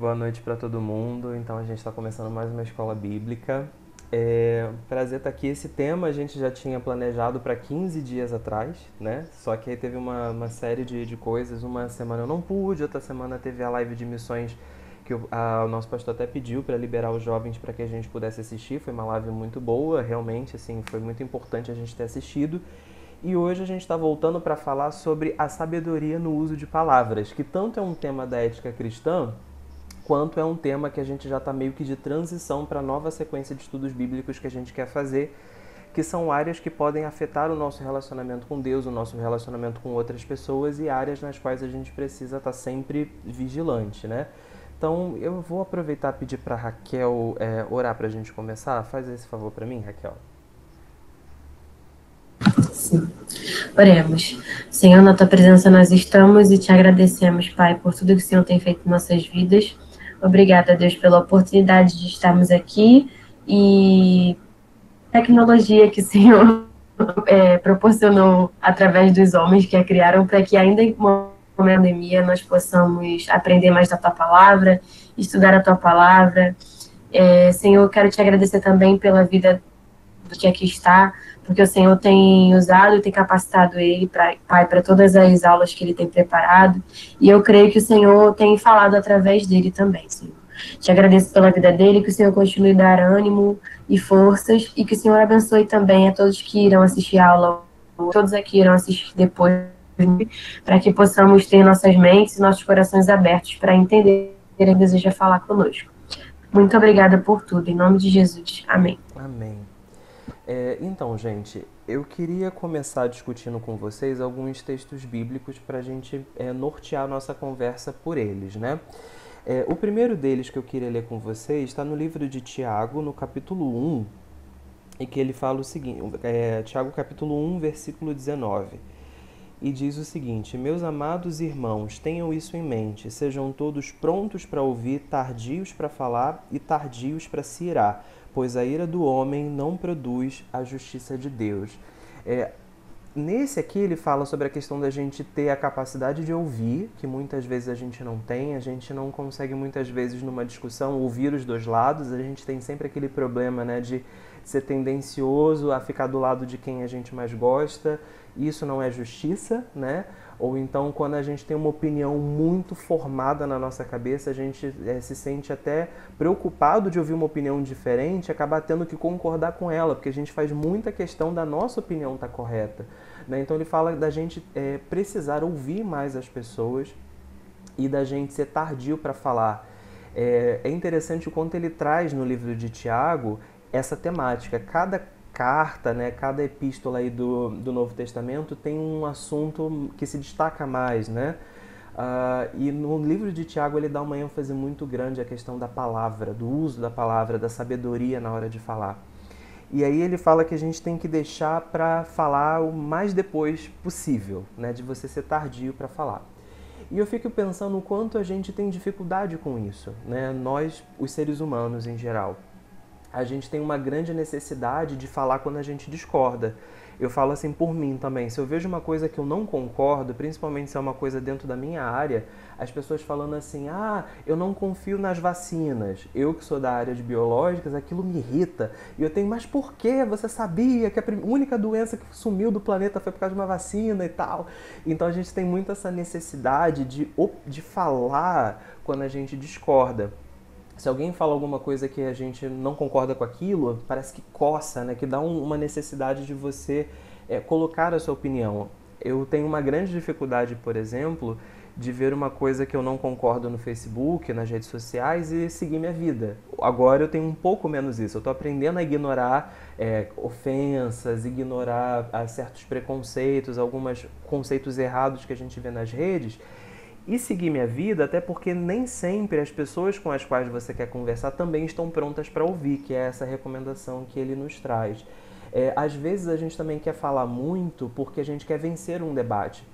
Boa noite para todo mundo. Então a gente está começando mais uma escola bíblica. Prazer estar aqui. Esse tema a gente já tinha planejado para 15 dias atrás, né? Só que aí teve uma série de coisas. Uma semana eu não pude, outra semana teve a live de missões que o nosso pastor até pediu para liberar os jovens para que a gente pudesse assistir. Foi uma live muito boa, realmente, assim, foi muito importante a gente ter assistido. E hoje a gente está voltando para falar sobre a sabedoria no uso de palavras, que tanto é um tema da ética cristã, quanto é um tema que a gente já está meio que de transição para a nova sequência de estudos bíblicos que a gente quer fazer, que são áreas que podem afetar o nosso relacionamento com Deus, o nosso relacionamento com outras pessoas e áreas nas quais a gente precisa estar sempre vigilante, né? Então eu vou aproveitar e pedir para Raquel orar para a gente começar. Faz esse favor para mim, Raquel. Sim. Oremos. Senhor, na tua presença nós estamos e te agradecemos, Pai, por tudo que o Senhor tem feito em nossas vidas. Obrigada, Deus, pela oportunidade de estarmos aqui e tecnologia que o Senhor proporcionou através dos homens que a criaram para que ainda em uma pandemia nós possamos aprender mais da tua palavra, estudar a tua palavra. Senhor, eu quero te agradecer também pela vida do que aqui está, porque o Senhor tem usado e tem capacitado ele, Pai, para todas as aulas que ele tem preparado, e eu creio que o Senhor tem falado através dele também, Senhor. Te agradeço pela vida dele, que o Senhor continue a dar ânimo e forças, e que o Senhor abençoe também a todos que irão assistir a aula, todos aqui irão assistir depois, para que possamos ter nossas mentes e nossos corações abertos para entender o que ele deseja falar conosco. Muito obrigada por tudo, em nome de Jesus. Amém. Amém. Então, gente, eu queria começar discutindo com vocês alguns textos bíblicos para a gente nortear a nossa conversa por eles, né? O primeiro deles que eu queria ler com vocês está no livro de Tiago, no capítulo 1, e que ele fala o seguinte, Tiago capítulo 1, versículo 19, e diz o seguinte: Meus amados irmãos, tenham isso em mente, sejam todos prontos para ouvir, tardios para falar e tardios para se irar, pois a ira do homem não produz a justiça de Deus. Nesse aqui ele fala sobre a questão da gente ter a capacidade de ouvir, que muitas vezes a gente não consegue muitas vezes numa discussão ouvir os dois lados, a gente tem sempre aquele problema, né, de ser tendencioso a ficar do lado de quem a gente mais gosta. Isso não é justiça, né? Ou então quando a gente tem uma opinião muito formada na nossa cabeça, a gente se sente até preocupado de ouvir uma opinião diferente, acabar tendo que concordar com ela, porque a gente faz muita questão da nossa opinião estar correta, né? Então ele fala da gente precisar ouvir mais as pessoas e da gente ser tardio para falar. É interessante o quanto ele traz no livro de Tiago essa temática. Cada carta, né, cada epístola aí do Novo Testamento tem um assunto que se destaca mais, né? E no livro de Tiago ele dá uma ênfase muito grande à questão da palavra, do uso da palavra, da sabedoria na hora de falar. E aí ele fala que a gente tem que deixar para falar o mais depois possível, né, de você ser tardio para falar. E eu fico pensando o quanto a gente tem dificuldade com isso, né? Nós, os seres humanos em geral. A gente tem uma grande necessidade de falar quando a gente discorda. Eu falo assim por mim também. Se eu vejo uma coisa que eu não concordo, principalmente se é uma coisa dentro da minha área, as pessoas falando assim, eu não confio nas vacinas. Eu que sou da área de biológicas, aquilo me irrita. E eu tenho, mas por quê? Você sabia que a única doença que sumiu do planeta foi por causa de uma vacina e tal? Então a gente tem muito essa necessidade de falar quando a gente discorda. Se alguém fala alguma coisa que a gente não concorda com aquilo, parece que coça, né? Que dá uma necessidade de você colocar a sua opinião. Eu tenho uma grande dificuldade, por exemplo, de ver uma coisa que eu não concordo no Facebook, nas redes sociais e seguir minha vida. Agora eu tenho um pouco menos isso. Eu estou aprendendo a ignorar ofensas, ignorar certos preconceitos, alguns conceitos errados que a gente vê nas redes, e seguir minha vida, até porque nem sempre as pessoas com as quais você quer conversar também estão prontas para ouvir, que é essa recomendação que ele nos traz. Às vezes a gente também quer falar muito porque a gente quer vencer um debate.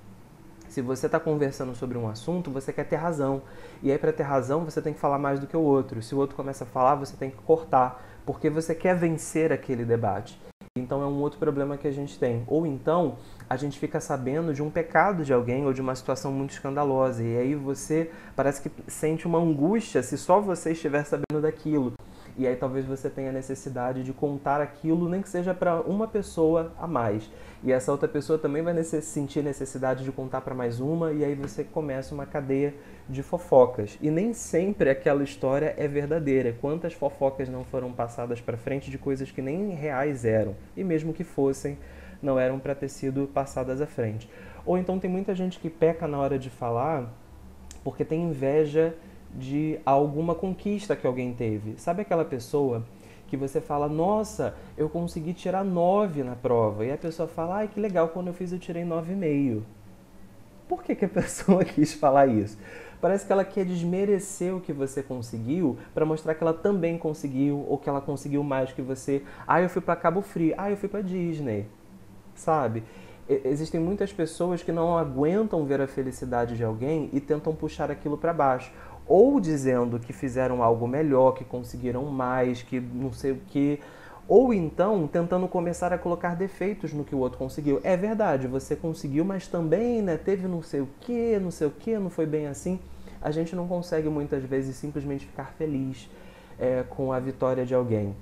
Se você está conversando sobre um assunto, você quer ter razão. E aí, para ter razão, você tem que falar mais do que o outro. Se o outro começa a falar, você tem que cortar, porque você quer vencer aquele debate. Então é um outro problema que a gente tem. Ou então a gente fica sabendo de um pecado de alguém ou de uma situação muito escandalosa. E aí você parece que sente uma angústia se só você estiver sabendo daquilo. E aí talvez você tenha necessidade de contar aquilo, nem que seja para uma pessoa a mais. E essa outra pessoa também vai sentir necessidade de contar para mais uma, e aí você começa uma cadeia de fofocas. E nem sempre aquela história é verdadeira. Quantas fofocas não foram passadas para frente de coisas que nem reais eram, e mesmo que fossem, não eram para ter sido passadas à frente. Ou então tem muita gente que peca na hora de falar porque tem inveja de alguma conquista que alguém teve. Sabe aquela pessoa que você fala, nossa, eu consegui tirar 9 na prova, e a pessoa fala, ai, que legal, quando eu fiz eu tirei 9,5. Por que a pessoa quis falar isso? Parece que ela quer desmerecer o que você conseguiu para mostrar que ela também conseguiu, ou que ela conseguiu mais que você. Ah, eu fui para Cabo Frio. Ah, eu fui para Disney. Sabe? Existem muitas pessoas que não aguentam ver a felicidade de alguém e tentam puxar aquilo para baixo. Ou dizendo que fizeram algo melhor, que conseguiram mais, que não sei o quê. Ou então tentando começar a colocar defeitos no que o outro conseguiu. É verdade, você conseguiu, mas também, né, teve não sei o quê, não foi bem assim. A gente não consegue muitas vezes simplesmente ficar feliz com a vitória de alguém.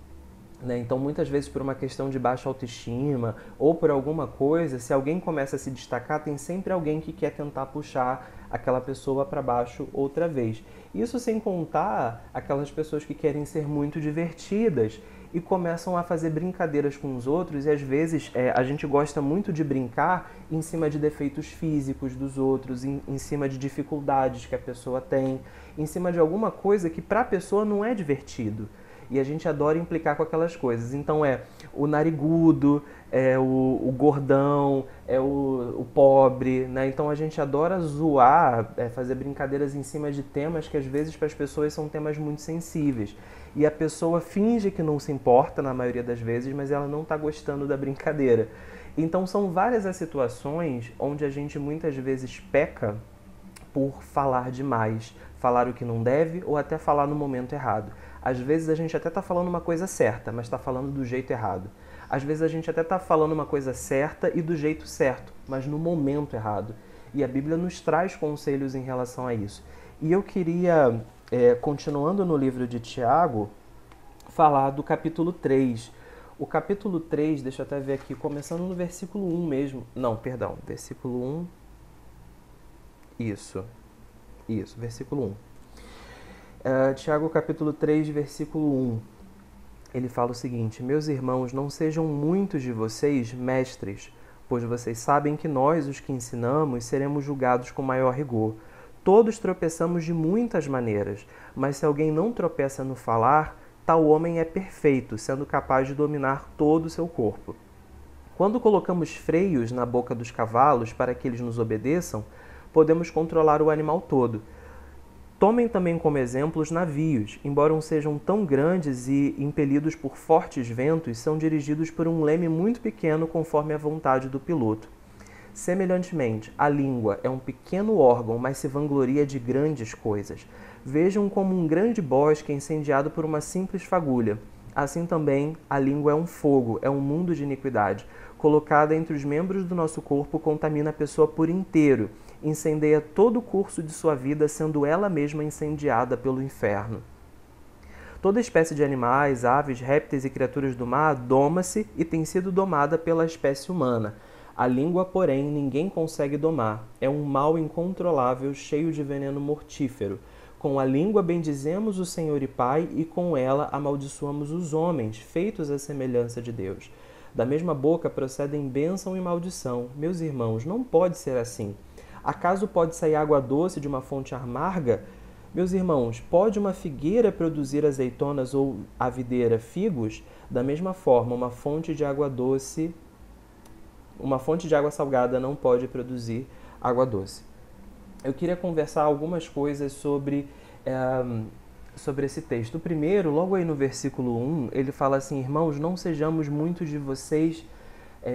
Né? Então, muitas vezes, por uma questão de baixa autoestima ou por alguma coisa, se alguém começa a se destacar, tem sempre alguém que quer tentar puxar aquela pessoa para baixo outra vez. Isso sem contar aquelas pessoas que querem ser muito divertidas e começam a fazer brincadeiras com os outros, e às vezes a gente gosta muito de brincar em cima de defeitos físicos dos outros, em cima de dificuldades que a pessoa tem, em cima de alguma coisa que para a pessoa não é divertido. E a gente adora implicar com aquelas coisas. Então é o narigudo, é o gordão, é o pobre, né? Então a gente adora zoar, fazer brincadeiras em cima de temas que às vezes para as pessoas são temas muito sensíveis. E a pessoa finge que não se importa na maioria das vezes, mas ela não está gostando da brincadeira. Então são várias as situações onde a gente muitas vezes peca por falar demais, falar o que não deve ou até falar no momento errado. Às vezes a gente até está falando uma coisa certa, mas está falando do jeito errado. Às vezes a gente até está falando uma coisa certa e do jeito certo, mas no momento errado. E a Bíblia nos traz conselhos em relação a isso. E eu queria, continuando no livro de Tiago, falar do capítulo 3. O capítulo 3, deixa eu até ver aqui, começando no versículo 1 mesmo. Não, perdão, versículo 1. Isso, versículo 1. Tiago capítulo 3, versículo 1. Ele fala o seguinte: meus irmãos, não sejam muitos de vocês mestres, pois vocês sabem que nós, os que ensinamos, seremos julgados com maior rigor. Todos tropeçamos de muitas maneiras, mas se alguém não tropeça no falar, tal homem é perfeito, sendo capaz de dominar todo o seu corpo. Quando colocamos freios na boca dos cavalos para que eles nos obedeçam, podemos controlar o animal todo. Tomem também como exemplo os navios. Embora não sejam tão grandes e impelidos por fortes ventos, são dirigidos por um leme muito pequeno conforme a vontade do piloto. Semelhantemente, a língua é um pequeno órgão, mas se vangloria de grandes coisas. Vejam como um grande bosque incendiado por uma simples fagulha. Assim também, a língua é um fogo, é um mundo de iniquidade. Colocada entre os membros do nosso corpo, contamina a pessoa por inteiro. Incendeia todo o curso de sua vida, sendo ela mesma incendiada pelo inferno. Toda espécie de animais, aves, répteis e criaturas do mar doma-se e tem sido domada pela espécie humana. A língua, porém, ninguém consegue domar. É um mal incontrolável, cheio de veneno mortífero. Com a língua bendizemos o Senhor e Pai, e com ela amaldiçoamos os homens, feitos à semelhança de Deus. Da mesma boca procedem bênção e maldição. Meus irmãos, não pode ser assim. Acaso pode sair água doce de uma fonte amarga? Meus irmãos, pode uma figueira produzir azeitonas ou a videira figos? Da mesma forma, uma fonte de água salgada não pode produzir água doce. Eu queria conversar algumas coisas sobre esse texto. Primeiro, logo aí no versículo 1, ele fala assim: irmãos, não sejamos muitos de vocês,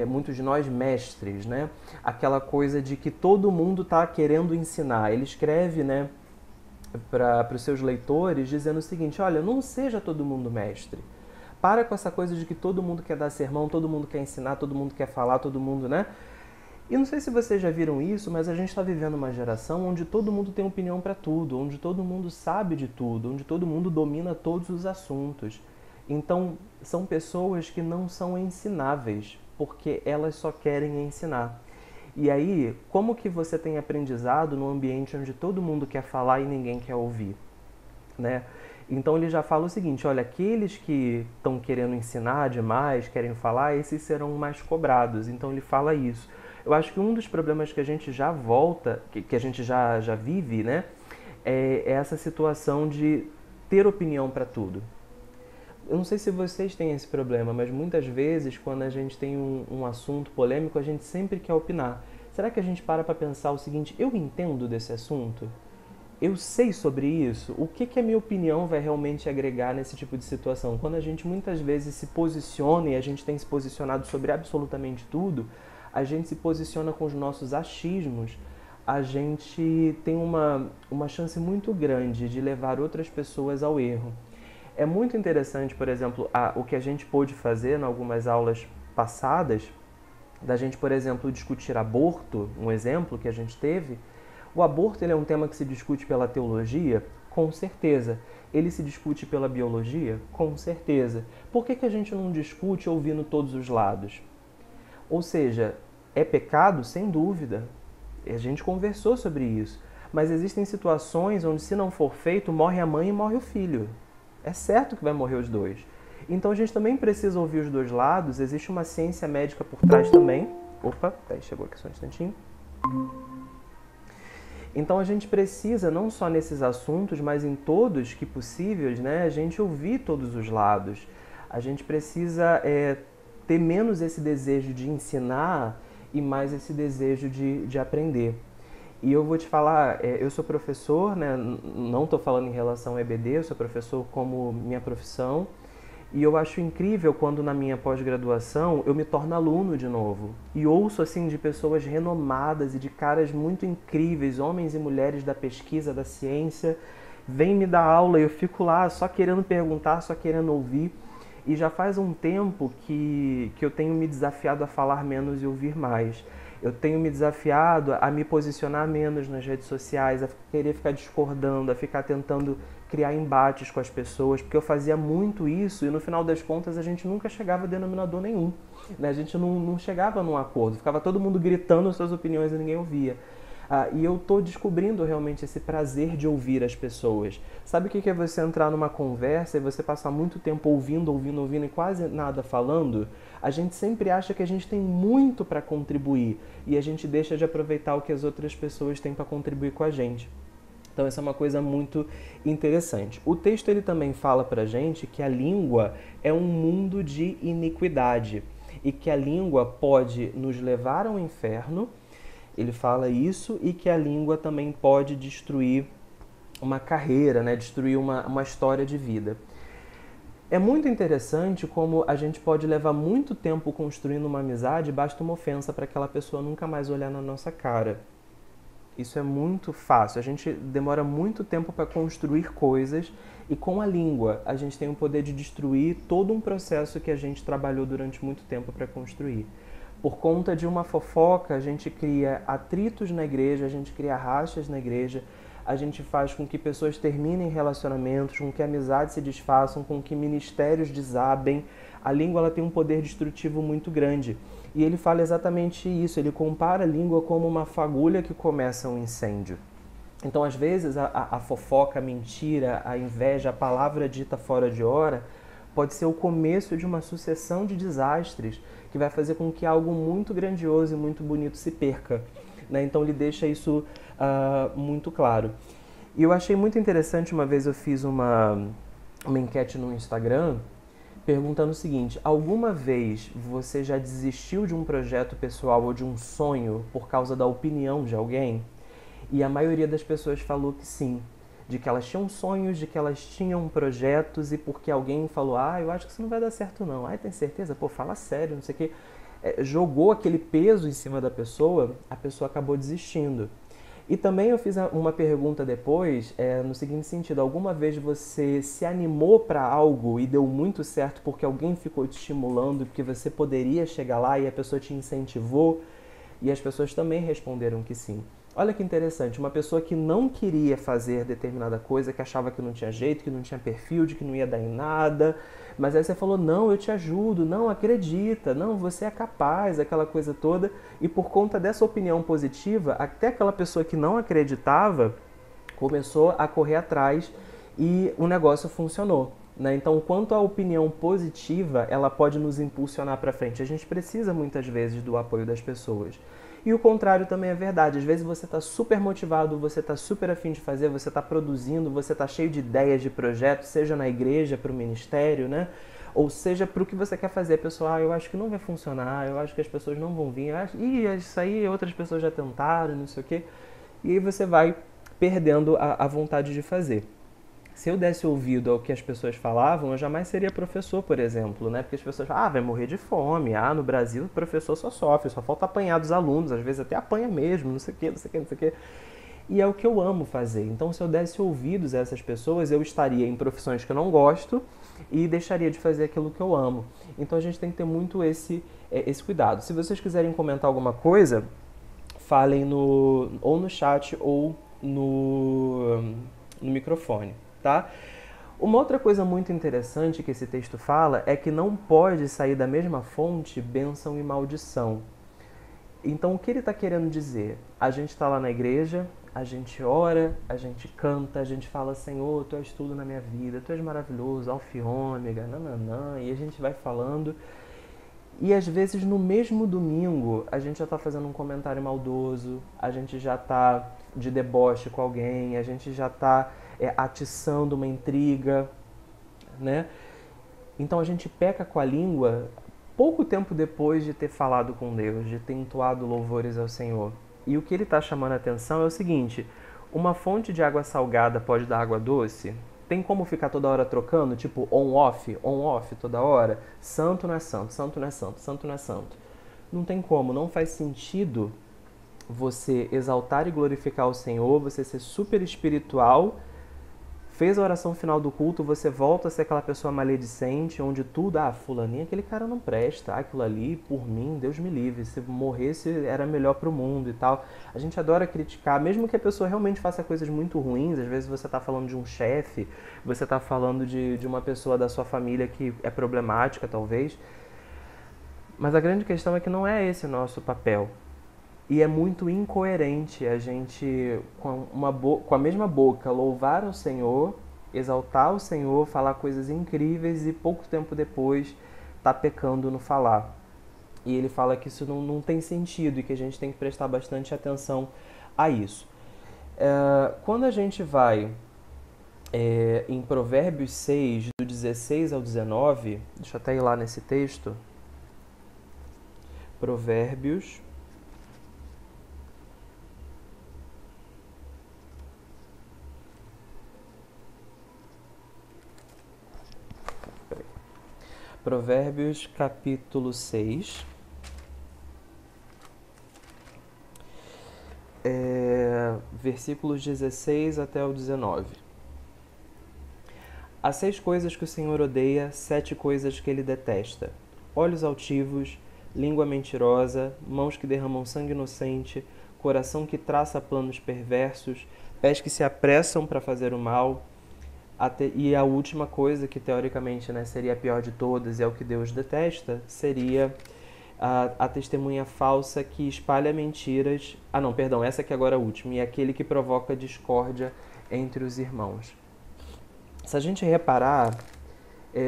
muitos de nós mestres, né? Aquela coisa de que todo mundo está querendo ensinar. Ele escreve, né, para os seus leitores dizendo o seguinte: olha, não seja todo mundo mestre. Para com essa coisa de que todo mundo quer dar sermão, todo mundo quer ensinar, todo mundo quer falar, todo mundo, né? E não sei se vocês já viram isso, mas a gente está vivendo uma geração onde todo mundo tem opinião para tudo, onde todo mundo sabe de tudo, onde todo mundo domina todos os assuntos. Então, são pessoas que não são ensináveis, porque elas só querem ensinar. E aí, como que você tem aprendizado num ambiente onde todo mundo quer falar e ninguém quer ouvir, né? Então ele já fala o seguinte, olha, aqueles que estão querendo ensinar demais, querem falar, esses serão mais cobrados. Então ele fala isso. Eu acho que um dos problemas que a gente já que a gente já vive, né, é essa situação de ter opinião para tudo. Eu não sei se vocês têm esse problema, mas muitas vezes quando a gente tem um assunto polêmico, a gente sempre quer opinar. Será que a gente para pensar o seguinte, eu entendo desse assunto? Eu sei sobre isso? O que a minha opinião vai realmente agregar nesse tipo de situação? Quando a gente muitas vezes se posiciona, e a gente tem se posicionado sobre absolutamente tudo, a gente se posiciona com os nossos achismos, a gente tem uma chance muito grande de levar outras pessoas ao erro. É muito interessante, por exemplo, o que a gente pôde fazer em algumas aulas passadas, da gente, por exemplo, discutir aborto, um exemplo que a gente teve. O aborto ele é um tema que se discute pela teologia? Com certeza. Ele se discute pela biologia? Com certeza. Por que a gente não discute ouvindo todos os lados? Ou seja, é pecado? Sem dúvida. A gente conversou sobre isso. Mas existem situações onde, se não for feito, morre a mãe e morre o filho. É certo que vai morrer os dois. Então a gente também precisa ouvir os dois lados. Existe uma ciência médica por trás também. Opa, peraí, chegou aqui só um instantinho. Então a gente precisa, não só nesses assuntos, mas em todos que possíveis, né, a gente ouvir todos os lados. A gente precisa ter menos esse desejo de ensinar e mais esse desejo de aprender. E eu vou te falar, eu sou professor, né, não estou falando em relação ao EBD, eu sou professor como minha profissão, e eu acho incrível quando na minha pós-graduação eu me torno aluno de novo. E ouço assim de pessoas renomadas e de caras muito incríveis, homens e mulheres da pesquisa, da ciência, vêm me dar aula e eu fico lá só querendo perguntar, só querendo ouvir. E já faz um tempo que eu tenho me desafiado a falar menos e ouvir mais. Eu tenho me desafiado a me posicionar menos nas redes sociais, a querer ficar discordando, a ficar tentando criar embates com as pessoas, porque eu fazia muito isso e no final das contas a gente nunca chegava a denominador nenhum, né? A gente não chegava num acordo, ficava todo mundo gritando suas opiniões e ninguém ouvia. E eu estou descobrindo realmente esse prazer de ouvir as pessoas. Sabe o que é você entrar numa conversa e você passar muito tempo ouvindo e quase nada falando? A gente sempre acha que a gente tem muito para contribuir e a gente deixa de aproveitar o que as outras pessoas têm para contribuir com a gente. Então essa é uma coisa muito interessante. O texto ele também fala pra gente que a língua é um mundo de iniquidade e que a língua pode nos levar ao inferno. Ele fala isso, e que a língua também pode destruir uma carreira, né? Destruir uma história de vida. É muito interessante como a gente pode levar muito tempo construindo uma amizade e basta uma ofensa para aquela pessoa nunca mais olhar na nossa cara. Isso é muito fácil. A gente demora muito tempo para construir coisas e com a língua a gente tem o poder de destruir todo um processo que a gente trabalhou durante muito tempo para construir. Por conta de uma fofoca, a gente cria atritos na igreja, a gente cria rachas na igreja, a gente faz com que pessoas terminem relacionamentos, com que amizades se desfaçam, com que ministérios desabem. A língua ela tem um poder destrutivo muito grande. E ele fala exatamente isso, ele compara a língua como uma fagulha que começa um incêndio. Então, às vezes, a fofoca, a mentira, a inveja, a palavra dita fora de hora, pode ser o começo de uma sucessão de desastres que vai fazer com que algo muito grandioso e muito bonito se perca, né? Então ele deixa isso muito claro. E eu achei muito interessante, uma vez eu fiz uma enquete no Instagram perguntando o seguinte: alguma vez você já desistiu de um projeto pessoal ou de um sonho por causa da opinião de alguém? E a maioria das pessoas falou que sim. De que elas tinham sonhos, de que elas tinham projetos e porque alguém falou, eu acho que isso não vai dar certo não. Tem certeza? Pô, fala sério, não sei o quê. Jogou aquele peso em cima da pessoa, a pessoa acabou desistindo. E também eu fiz uma pergunta depois, no seguinte sentido: alguma vez você se animou para algo e deu muito certo porque alguém ficou te estimulando, porque você poderia chegar lá e a pessoa te incentivou? E as pessoas também responderam que sim. Olha que interessante, uma pessoa que não queria fazer determinada coisa, que achava que não tinha jeito, que não tinha perfil, de que não ia dar em nada, mas aí você falou: não, eu te ajudo, não, acredita, não, você é capaz, aquela coisa toda. E por conta dessa opinião positiva, até aquela pessoa que não acreditava começou a correr atrás e o negócio funcionou. Né? Então, quanto à opinião positiva, ela pode nos impulsionar para frente. A gente precisa muitas vezes do apoio das pessoas. E o contrário também é verdade. Às vezes você está super motivado, você está super afim de fazer, você está produzindo, você está cheio de ideias de projetos, seja na igreja, para o ministério, né? Ou seja, para o que você quer fazer. Pessoal, eu acho que não vai funcionar, eu acho que as pessoas não vão vir, isso aí outras pessoas já tentaram, não sei o quê. E aí você vai perdendo a vontade de fazer. Se eu desse ouvido ao que as pessoas falavam, eu jamais seria professor, por exemplo, né? Porque as pessoas falam: vai morrer de fome, no Brasil o professor só sofre, só falta apanhar dos alunos, às vezes até apanha mesmo, não sei o quê, não sei o quê, não sei o quê. E é o que eu amo fazer. Então, se eu desse ouvidos a essas pessoas, eu estaria em profissões que eu não gosto e deixaria de fazer aquilo que eu amo. Então, a gente tem que ter muito esse cuidado. Se vocês quiserem comentar alguma coisa, falem ou no chat ou no microfone, tá? Uma outra coisa muito interessante que esse texto fala é que não pode sair da mesma fonte bênção e maldição. Então, o que ele está querendo dizer? A gente está lá na igreja, a gente ora, a gente canta, a gente fala: Senhor, Tu és tudo na minha vida, Tu és maravilhoso, alfa e ômega, nananã, e a gente vai falando. E às vezes no mesmo domingo a gente já está fazendo um comentário maldoso, a gente já está de deboche com alguém, a gente já está atiçando uma intriga, né? Então a gente peca com a língua pouco tempo depois de ter falado com Deus, de ter entoado louvores ao Senhor. E o que ele está chamando a atenção é o seguinte: uma fonte de água salgada pode dar água doce? Tem como ficar toda hora trocando, tipo on-off toda hora? Santo não é santo, santo não é santo, santo não é santo. Não tem como, não faz sentido você exaltar e glorificar o Senhor, você ser super espiritual, fez a oração final do culto, você volta a ser aquela pessoa maledicente, onde tudo, fulaninho, aquele cara não presta, aquilo ali, por mim, Deus me livre, se morresse era melhor pro mundo e tal. A gente adora criticar, mesmo que a pessoa realmente faça coisas muito ruins. Às vezes você tá falando de um chefe, você tá falando de uma pessoa da sua família que é problemática, talvez. Mas a grande questão é que não é esse o nosso papel. E é muito incoerente a gente, com a mesma boca, louvar o Senhor, exaltar o Senhor, falar coisas incríveis e pouco tempo depois tá pecando no falar. E ele fala que isso não tem sentido e que a gente tem que prestar bastante atenção a isso. Quando a gente vai em Provérbios 6, do 16 ao 19, deixa eu até ir lá nesse texto. Provérbios... Provérbios capítulo 6, versículos 16 até o 19. Há 6 coisas que o Senhor odeia, 7 coisas que ele detesta: olhos altivos, língua mentirosa, mãos que derramam sangue inocente, coração que traça planos perversos, pés que se apressam para fazer o mal. E a última coisa, que teoricamente, né, seria a pior de todas e é o que Deus detesta, seria a testemunha falsa que espalha mentiras. Não, perdão, essa aqui agora é a última. E é aquele que provoca discórdia entre os irmãos. Se a gente reparar,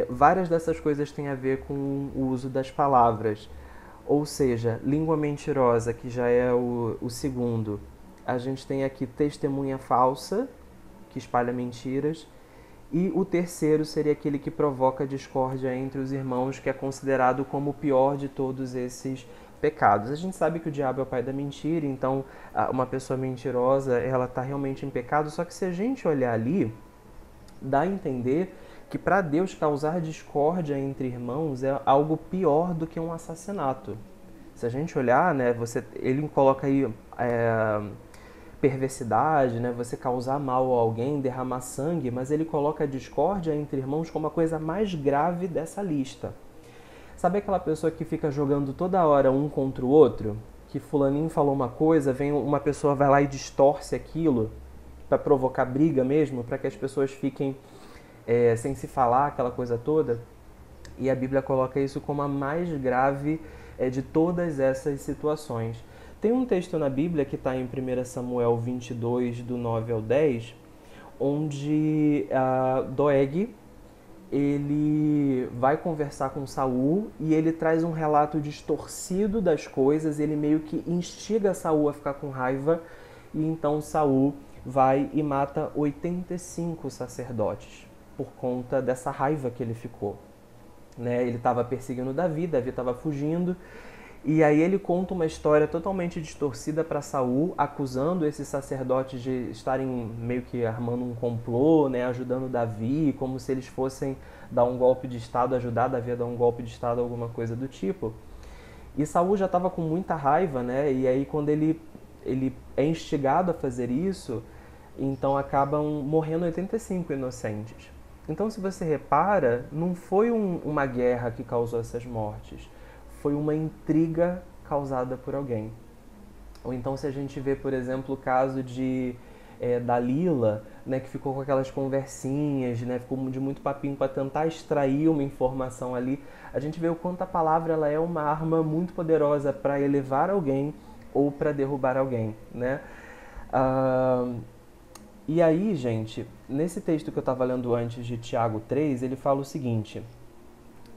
várias dessas coisas têm a ver com o uso das palavras. Ou seja, língua mentirosa, que já é o segundo. A gente tem aqui testemunha falsa, que espalha mentiras. E o terceiro seria aquele que provoca discórdia entre os irmãos, que é considerado como o pior de todos esses pecados. A gente sabe que o diabo é o pai da mentira, então uma pessoa mentirosa, ela está realmente em pecado. Só que se a gente olhar ali, dá a entender que para Deus causar discórdia entre irmãos é algo pior do que um assassinato. Se a gente olhar, né, ele coloca aí perversidade, né? Você causar mal a alguém, derramar sangue, mas ele coloca a discórdia entre irmãos como a coisa mais grave dessa lista. Sabe aquela pessoa que fica jogando toda hora um contra o outro? Que fulaninho falou uma coisa, vem uma pessoa, vai lá e distorce aquilo para provocar briga mesmo, para que as pessoas fiquem sem se falar, aquela coisa toda. E a Bíblia coloca isso como a mais grave de todas essas situações. Tem um texto na Bíblia que está em 1 Samuel 22, do 9 ao 10, onde Doeg ele vai conversar com Saul e ele traz um relato distorcido das coisas, ele meio que instiga Saul a ficar com raiva, e então Saul vai e mata 85 sacerdotes por conta dessa raiva que ele ficou. Ele estava perseguindo Davi estava fugindo, e aí ele conta uma história totalmente distorcida para Saul, acusando esses sacerdotes de estarem meio que armando um complô, ajudando Davi, como se eles fossem dar um golpe de estado, ajudar Davi a dar um golpe de estado, alguma coisa do tipo. E Saul já estava com muita raiva, e aí quando ele é instigado a fazer isso, então acabam morrendo 85 inocentes. Então, se você repara, não foi uma guerra que causou essas mortes, foi uma intriga causada por alguém. Ou então, se a gente vê, por exemplo, o caso de Dalila, que ficou com aquelas conversinhas, ficou de muito papinho para tentar extrair uma informação ali, a gente vê o quanto a palavra ela é uma arma muito poderosa para elevar alguém ou para derrubar alguém, E aí, gente, nesse texto que eu estava lendo antes de Tiago 3, ele fala o seguinte: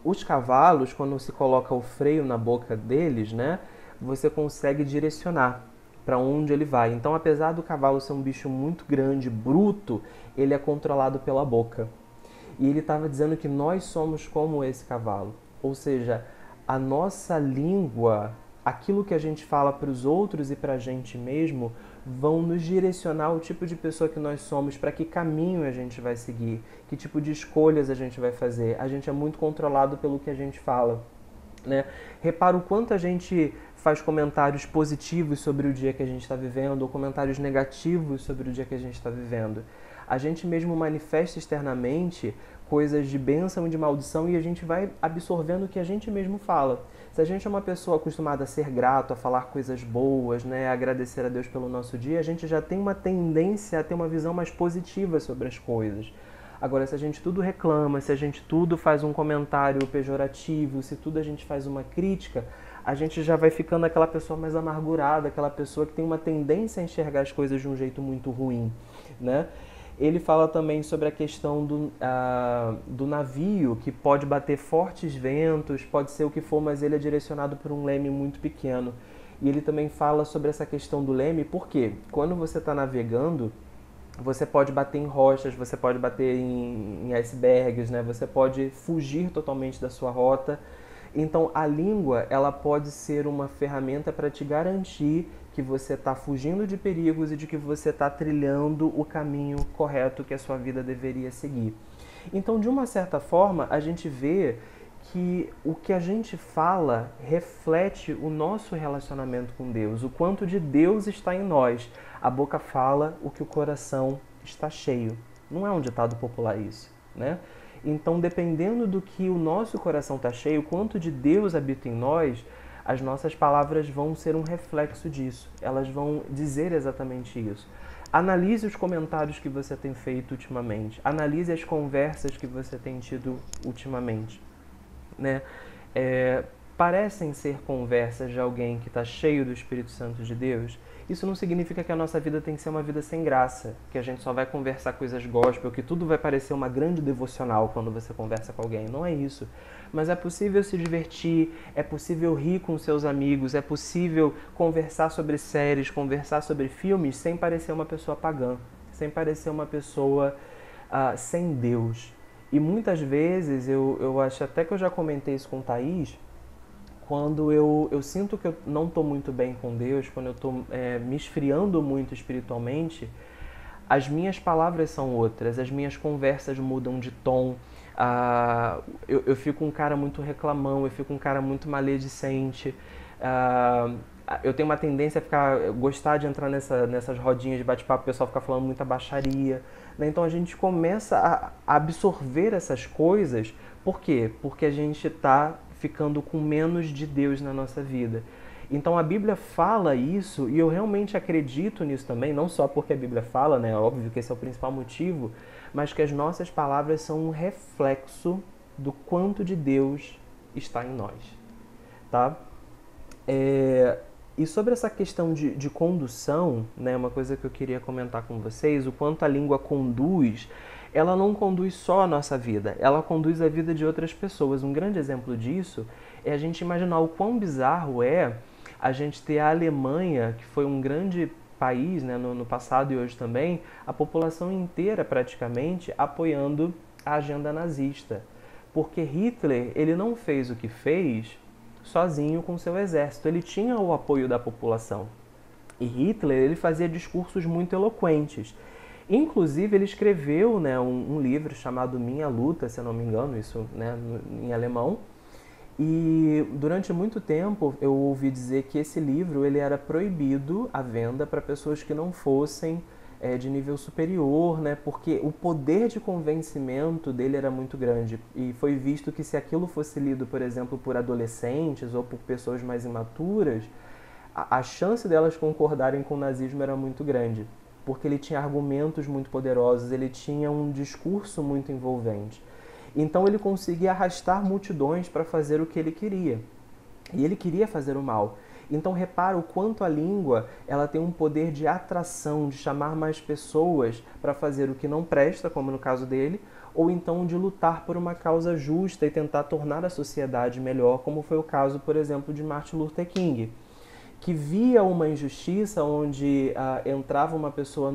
os cavalos, quando se coloca o freio na boca deles, você consegue direcionar para onde ele vai. Então, apesar do cavalo ser um bicho muito grande, bruto, ele é controlado pela boca. E ele estava dizendo que nós somos como esse cavalo. Ou seja, a nossa língua, aquilo que a gente fala para os outros e para a gente mesmo, vão nos direcionar o tipo de pessoa que nós somos, para que caminho a gente vai seguir, que tipo de escolhas a gente vai fazer. A gente é muito controlado pelo que a gente fala. Repara o quanto a gente faz comentários positivos sobre o dia que a gente está vivendo ou comentários negativos sobre o dia que a gente está vivendo. A gente mesmo manifesta externamente coisas de bênção e de maldição, e a gente vai absorvendo o que a gente mesmo fala. Se a gente é uma pessoa acostumada a ser grato, a falar coisas boas, a agradecer a Deus pelo nosso dia, a gente já tem uma tendência a ter uma visão mais positiva sobre as coisas. Agora, se a gente tudo reclama, se a gente tudo faz um comentário pejorativo, se tudo a gente faz uma crítica, a gente já vai ficando aquela pessoa mais amargurada, aquela pessoa que tem uma tendência a enxergar as coisas de um jeito muito ruim, Ele fala também sobre a questão do navio, que pode bater fortes ventos, pode ser o que for, mas ele é direcionado por um leme muito pequeno. E ele também fala sobre essa questão do leme, porque quando você está navegando, você pode bater em rochas, você pode bater em icebergs, você pode fugir totalmente da sua rota. Então, a língua ela pode ser uma ferramenta para te garantir que você está fugindo de perigos e de que você está trilhando o caminho correto que a sua vida deveria seguir. Então, de uma certa forma, a gente vê que o que a gente fala reflete o nosso relacionamento com Deus, o quanto de Deus está em nós. A boca fala o que o coração está cheio. Não é um ditado popular isso, Então, dependendo do que o nosso coração está cheio, quanto de Deus habita em nós, as nossas palavras vão ser um reflexo disso. Elas vão dizer exatamente isso. Analise os comentários que você tem feito ultimamente. Analise as conversas que você tem tido ultimamente. Parecem ser conversas de alguém que está cheio do Espírito Santo de Deus? Isso não significa que a nossa vida tem que ser uma vida sem graça, que a gente só vai conversar coisas gospel, que tudo vai parecer uma grande devocional quando você conversa com alguém. Não é isso. Mas é possível se divertir, é possível rir com seus amigos, é possível conversar sobre séries, conversar sobre filmes sem parecer uma pessoa pagã, sem parecer uma pessoa sem Deus. E muitas vezes, eu acho até que eu já comentei isso com Thaís, quando eu sinto que eu não estou muito bem com Deus, quando eu estou me esfriando muito espiritualmente, as minhas palavras são outras, as minhas conversas mudam de tom, eu fico um cara muito reclamão, eu fico um cara muito maledicente, eu tenho uma tendência a gostar de entrar nessas rodinhas de bate-papo, o pessoal fica falando muita baixaria, né? Então a gente começa a absorver essas coisas. Por quê? Porque a gente está ficando com menos de Deus na nossa vida. Então a Bíblia fala isso, e eu realmente acredito nisso também, não só porque a Bíblia fala, né? Óbvio que esse é o principal motivo, mas que as nossas palavras são um reflexo do quanto de Deus está em nós, tá? E sobre essa questão de condução, né, uma coisa que eu queria comentar com vocês, o quanto a língua conduz, ela não conduz só a nossa vida, ela conduz a vida de outras pessoas. Um grande exemplo disso é a gente imaginar o quão bizarro é a gente ter a Alemanha, que foi um grande país, né, no passado e hoje também, a população inteira praticamente apoiando a agenda nazista. Porque Hitler, ele não fez o que fez sozinho com seu exército, ele tinha o apoio da população. E Hitler, ele fazia discursos muito eloquentes. Inclusive, ele escreveu, né, um livro chamado Minha Luta, se eu não me engano, isso, né, em alemão. E durante muito tempo eu ouvi dizer que esse livro ele era proibido à venda para pessoas que não fossem de nível superior, né? Porque o poder de convencimento dele era muito grande. E foi visto que se aquilo fosse lido, por exemplo, por adolescentes ou por pessoas mais imaturas, a chance delas concordarem com o nazismo era muito grande. Porque ele tinha argumentos muito poderosos, ele tinha um discurso muito envolvente. Então ele conseguia arrastar multidões para fazer o que ele queria. E ele queria fazer o mal. Então repara o quanto a língua ela tem um poder de atração, de chamar mais pessoas para fazer o que não presta, como no caso dele, ou então de lutar por uma causa justa e tentar tornar a sociedade melhor, como foi o caso, por exemplo, de Martin Luther King, que via uma injustiça onde entrava uma pessoa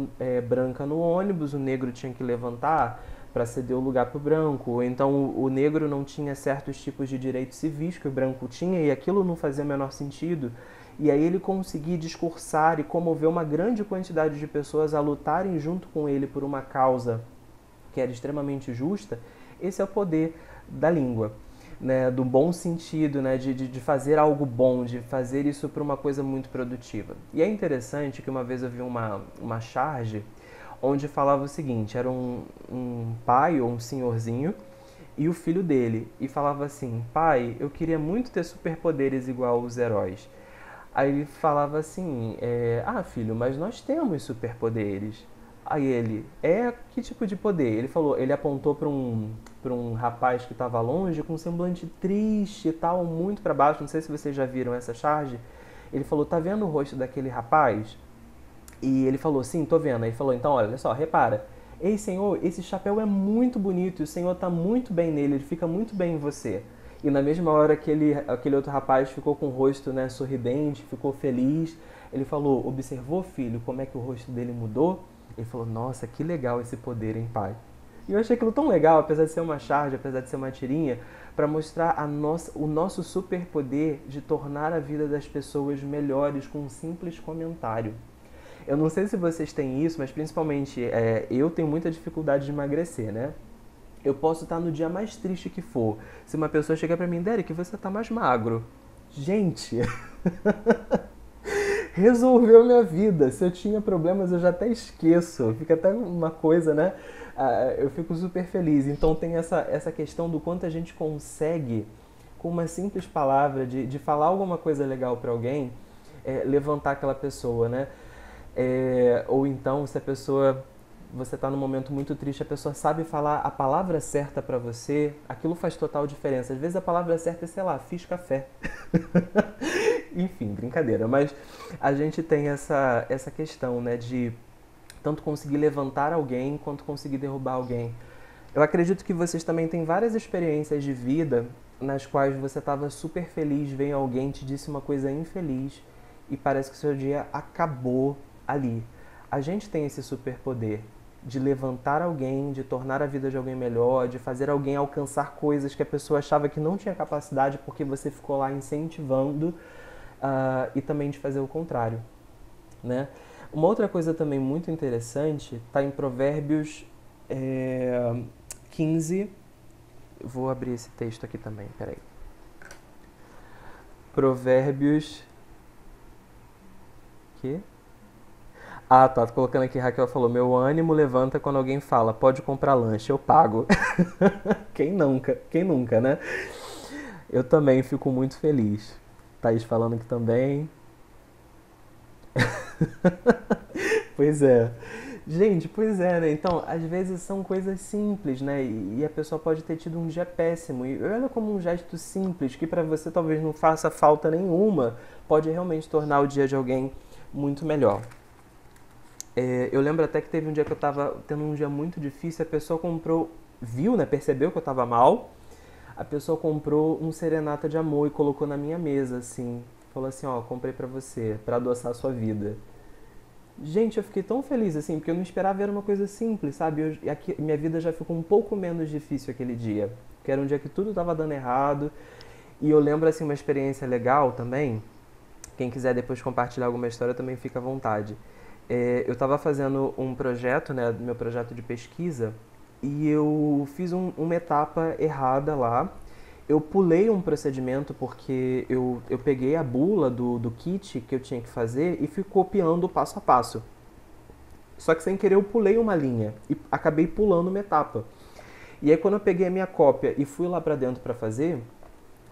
branca no ônibus, o negro tinha que levantar para ceder o lugar para o branco, ou então o negro não tinha certos tipos de direitos civis que o branco tinha, e aquilo não fazia o menor sentido. E aí ele conseguia discursar e comover uma grande quantidade de pessoas a lutarem junto com ele por uma causa que era extremamente justa. Esse é o poder da língua, né, do bom sentido, né, de fazer algo bom, de fazer isso para uma coisa muito produtiva. E é interessante que uma vez eu vi uma charge onde falava o seguinte, era um pai ou um senhorzinho e o filho dele, e falava assim, pai, eu queria muito ter superpoderes igual os heróis. Aí ele falava assim, filho, mas nós temos superpoderes. Aí ele, que tipo de poder? Ele falou, ele apontou para um rapaz que estava longe com um semblante triste e tal, muito para baixo, não sei se vocês já viram essa charge. Ele falou, tá vendo o rosto daquele rapaz? E ele falou, sim, tô vendo. Aí ele falou, então olha só, repara. Ei, senhor, esse chapéu é muito bonito e o senhor tá muito bem nele, ele fica muito bem em você. E na mesma hora que aquele outro rapaz ficou com o rosto, né, sorridente, ficou feliz, ele falou, observou, filho, como é que o rosto dele mudou? Ele falou, nossa, que legal esse poder, hein, pai? E eu achei aquilo tão legal, apesar de ser uma charge, apesar de ser uma tirinha, para mostrar o nosso superpoder de tornar a vida das pessoas melhores com um simples comentário. Eu não sei se vocês têm isso, mas principalmente eu tenho muita dificuldade de emagrecer, né? Eu posso estar no dia mais triste que for. Se uma pessoa chegar pra mim, Derek, você tá mais magro. Gente, resolveu minha vida. Se eu tinha problemas, eu já até esqueço. Fica até uma coisa, né? Eu fico super feliz. Então tem essa questão do quanto a gente consegue, com uma simples palavra, de falar alguma coisa legal pra alguém, levantar aquela pessoa, né? Ou então, se a pessoa, você está num momento muito triste, a pessoa sabe falar a palavra certa para você, aquilo faz total diferença. Às vezes a palavra certa é, sei lá, fiz café. Enfim, brincadeira. Mas a gente tem essa questão, né, de tanto conseguir levantar alguém, quanto conseguir derrubar alguém. Eu acredito que vocês também têm várias experiências de vida nas quais você estava super feliz, vem alguém te disse uma coisa infeliz e parece que o seu dia acabou ali. A gente tem esse superpoder de levantar alguém, de tornar a vida de alguém melhor, de fazer alguém alcançar coisas que a pessoa achava que não tinha capacidade porque você ficou lá incentivando, e também de fazer o contrário, né? Uma outra coisa também muito interessante está em Provérbios 15. Vou abrir esse texto aqui também, peraí. Provérbios quê? Ah, tá, tô colocando aqui, Raquel falou, meu ânimo levanta quando alguém fala, pode comprar lanche, eu pago. Quem nunca, né? Eu também fico muito feliz. Thaís falando que também. Pois é. Gente, pois é, né? Então, às vezes são coisas simples, né? E a pessoa pode ter tido um dia péssimo. E olha como um gesto simples, que pra você talvez não faça falta nenhuma, pode realmente tornar o dia de alguém muito melhor. Eu lembro até que teve um dia que eu tava tendo um dia muito difícil, a pessoa comprou, viu, né? Percebeu que eu tava mal. A pessoa comprou um serenata de amor e colocou na minha mesa, assim. Falou assim, ó, comprei pra você, pra adoçar a sua vida. Gente, eu fiquei tão feliz, assim, porque eu não esperava, era uma coisa simples, sabe? Minha vida já ficou um pouco menos difícil aquele dia. Porque era um dia que tudo tava dando errado. E eu lembro, assim, uma experiência legal também. Quem quiser depois compartilhar alguma história também fica à vontade. Eu estava fazendo um projeto, né, meu projeto de pesquisa, e eu fiz uma etapa errada lá. Eu pulei um procedimento porque eu peguei a bula do kit que eu tinha que fazer e fui copiando o passo a passo. Só que sem querer eu pulei uma linha e acabei pulando uma etapa. E aí quando eu peguei a minha cópia e fui lá para dentro para fazer,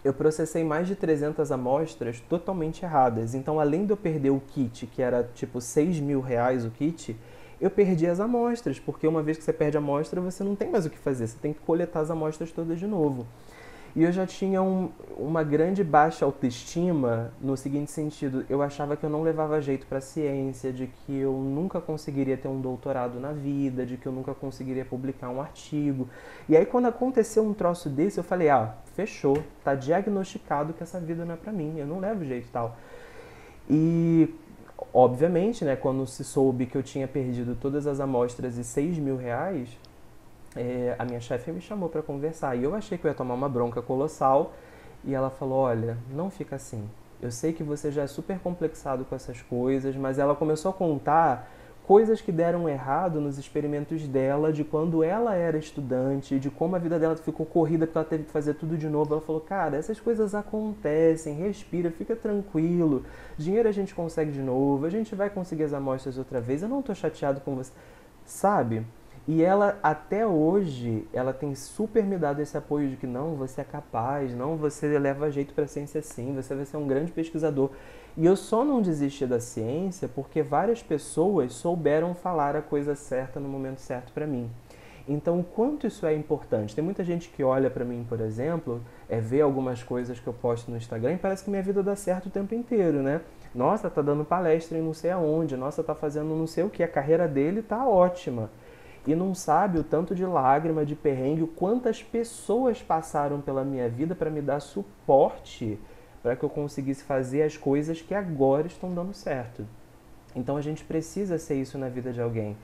eu processei mais de 300 amostras totalmente erradas. Então, além de eu perder o kit, que era tipo R$ 6.000 o kit, eu perdi as amostras, porque uma vez que você perde a amostra, você não tem mais o que fazer, você tem que coletar as amostras todas de novo. E eu já tinha uma grande baixa autoestima no seguinte sentido, eu achava que eu não levava jeito para a ciência, de que eu nunca conseguiria ter um doutorado na vida, de que eu nunca conseguiria publicar um artigo. E aí quando aconteceu um troço desse, eu falei, fechou, tá diagnosticado que essa vida não é para mim, eu não levo jeito e tal. E obviamente, né, quando se soube que eu tinha perdido todas as amostras e R$ 6.000, a minha chefe me chamou para conversar e eu achei que eu ia tomar uma bronca colossal e ela falou, olha, não fica assim, eu sei que você já é super complexado com essas coisas, mas ela começou a contar coisas que deram errado nos experimentos dela, de quando ela era estudante, de como a vida dela ficou corrida porque ela teve que fazer tudo de novo. Ela falou, cara, essas coisas acontecem, respira, fica tranquilo, dinheiro a gente consegue de novo, a gente vai conseguir as amostras outra vez, eu não tô chateado com você, sabe? E ela, até hoje, ela tem super me dado esse apoio de que não, você é capaz, não, você leva jeito pra ciência sim, você vai ser um grande pesquisador. E eu só não desisti da ciência porque várias pessoas souberam falar a coisa certa no momento certo pra mim. Então, o quanto isso é importante? Tem muita gente que olha pra mim, por exemplo, vê algumas coisas que eu posto no Instagram e parece que minha vida dá certo o tempo inteiro, né? Nossa, tá dando palestra em não sei aonde, nossa, tá fazendo não sei o que, a carreira dele tá ótima. E não sabe o tanto de lágrima, de perrengue, quantas pessoas passaram pela minha vida para me dar suporte para que eu conseguisse fazer as coisas que agora estão dando certo. Então a gente precisa ser isso na vida de alguém.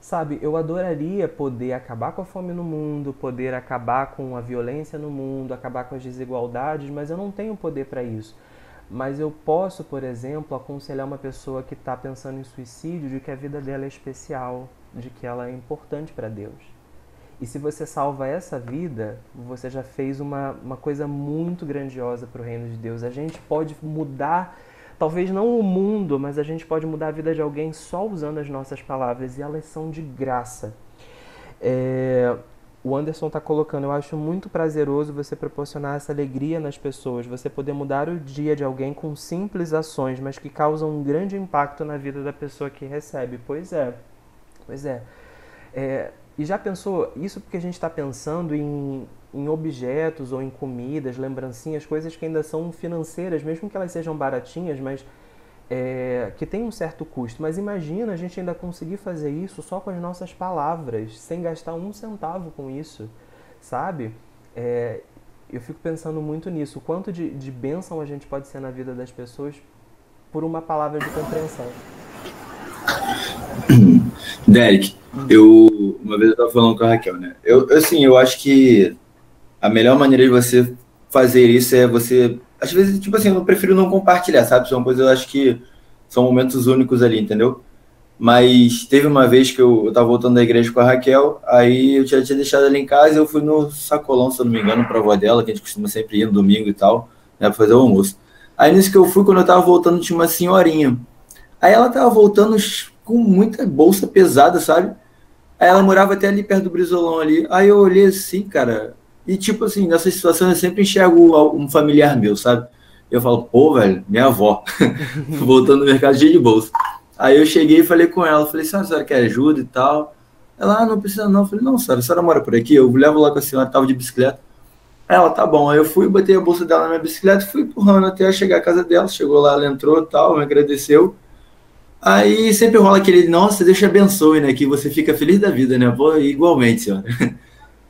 Sabe, eu adoraria poder acabar com a fome no mundo, poder acabar com a violência no mundo, acabar com as desigualdades, mas eu não tenho poder para isso. Mas eu posso, por exemplo, aconselhar uma pessoa que está pensando em suicídio de que a vida dela é especial, de que ela é importante para Deus. E se você salva essa vida, você já fez uma coisa muito grandiosa para o reino de Deus. A gente pode mudar, talvez não o mundo, mas a gente pode mudar a vida de alguém só usando as nossas palavras, e elas são de graça. O Anderson está colocando, eu acho muito prazeroso você proporcionar essa alegria nas pessoas, você poder mudar o dia de alguém com simples ações, mas que causam um grande impacto na vida da pessoa que recebe. Pois é. E já pensou, isso porque a gente está pensando em objetos ou em comidas, lembrancinhas, coisas que ainda são financeiras, mesmo que elas sejam baratinhas, mas que tem um certo custo. Mas imagina a gente ainda conseguir fazer isso só com as nossas palavras, sem gastar um centavo com isso, sabe? Eu fico pensando muito nisso, o quanto de bênção a gente pode ser na vida das pessoas por uma palavra de compreensão. Derek, uma vez eu estava falando com a Raquel, né? Eu acho que a melhor maneira de você fazer isso é você... Às vezes, tipo assim, eu prefiro não compartilhar, sabe? São coisas, eu acho que são momentos únicos ali, entendeu? Mas teve uma vez que eu tava voltando da igreja com a Raquel, aí eu tinha deixado ela em casa e eu fui no sacolão, se eu não me engano, pra avó dela, que a gente costuma sempre ir no domingo e tal, né, pra fazer o almoço. Aí nisso que eu fui, quando eu tava voltando, tinha uma senhorinha. Aí ela tava voltando com muita bolsa pesada, sabe? Aí ela morava até ali perto do Brizolão ali. Aí eu olhei assim, cara, e tipo assim, nessa situação eu sempre enxergo um familiar meu, sabe? Eu falo, pô, velho, minha avó, voltando no mercado cheio de bolsa. Aí eu cheguei e falei com ela, falei, senhora quer ajuda e tal? Ela, não precisa não. Eu falei, não, senhora, a senhora mora por aqui? Eu levo lá com a senhora, tava de bicicleta. Aí ela, tá bom. Aí eu fui, botei a bolsa dela na minha bicicleta e fui empurrando até chegar à casa dela. Chegou lá, ela entrou e tal, me agradeceu. Aí sempre rola aquele, nossa, Deus te abençoe, né? Que você fica feliz da vida, né? Pô, igualmente, senhora.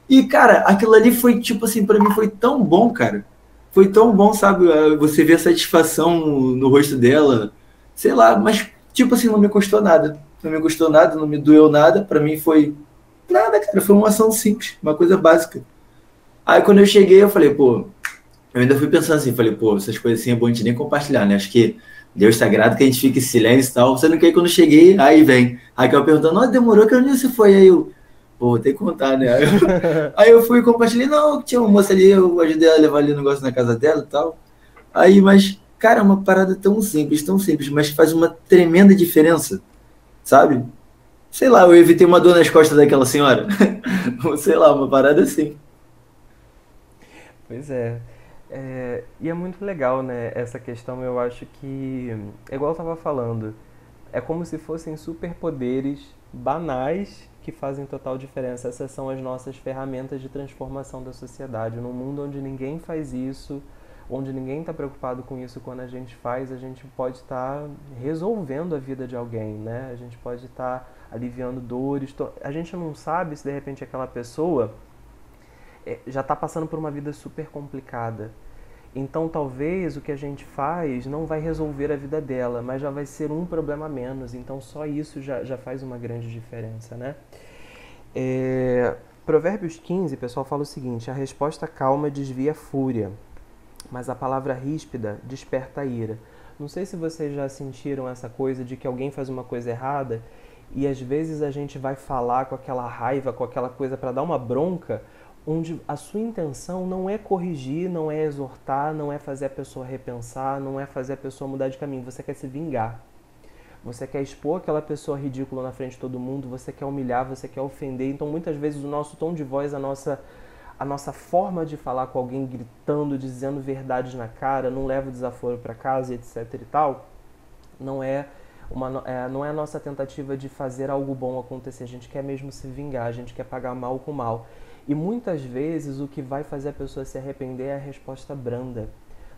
E, cara, aquilo ali foi, tipo assim, pra mim foi tão bom, cara. Foi tão bom, sabe? Você ver a satisfação no rosto dela. Sei lá, mas, tipo assim, não me custou nada. Não me custou nada, não me doeu nada. Pra mim foi nada, cara. Foi uma ação simples, uma coisa básica. Aí quando eu cheguei, eu falei, pô, eu ainda fui pensando assim, falei, pô, essas coisas assim é bom a gente nem compartilhar, né? Acho que Deus sagrado que a gente fique em silêncio e tal. Sendo que aí quando eu cheguei, aí vem. Raquel perguntando, nossa, demorou, que onde você foi? Aí eu, pô, vou ter que contar, né? Aí eu fui e compartilhei, não, tinha uma moça ali, eu ajudei ela a levar ali o negócio na casa dela e tal. Aí, mas, cara, é uma parada tão simples, mas faz uma tremenda diferença, sabe? Sei lá, eu evitei uma dor nas costas daquela senhora. Sei lá, uma parada assim. Pois é. E é muito legal, né? Essa questão, eu acho que, é igual eu tava falando, é como se fossem superpoderes banais que fazem total diferença. Essas são as nossas ferramentas de transformação da sociedade. Num mundo onde ninguém faz isso, onde ninguém está preocupado com isso, quando a gente faz, a gente pode estar resolvendo a vida de alguém, né? A gente pode estar aliviando dores. A gente não sabe se de repente aquela pessoa já está passando por uma vida super complicada. Então talvez o que a gente faz não vai resolver a vida dela, mas já vai ser um problema a menos. Então só isso já faz uma grande diferença, né? Provérbios 15, pessoal, fala o seguinte: a resposta calma desvia a fúria, mas a palavra ríspida desperta a ira. Não sei se vocês já sentiram essa coisa de que alguém faz uma coisa errada e às vezes a gente vai falar com aquela raiva, com aquela coisa para dar uma bronca, onde a sua intenção não é corrigir, não é exortar, não é fazer a pessoa repensar, não é fazer a pessoa mudar de caminho. Você quer se vingar. Você quer expor aquela pessoa ridícula na frente de todo mundo, você quer humilhar, você quer ofender. Então muitas vezes o nosso tom de voz, a nossa forma de falar com alguém gritando, dizendo verdades na cara, não leva o desaforo para casa, etc e tal, não é a nossa tentativa de fazer algo bom acontecer. A gente quer mesmo se vingar, a gente quer pagar mal com mal. E muitas vezes o que vai fazer a pessoa se arrepender é a resposta branda.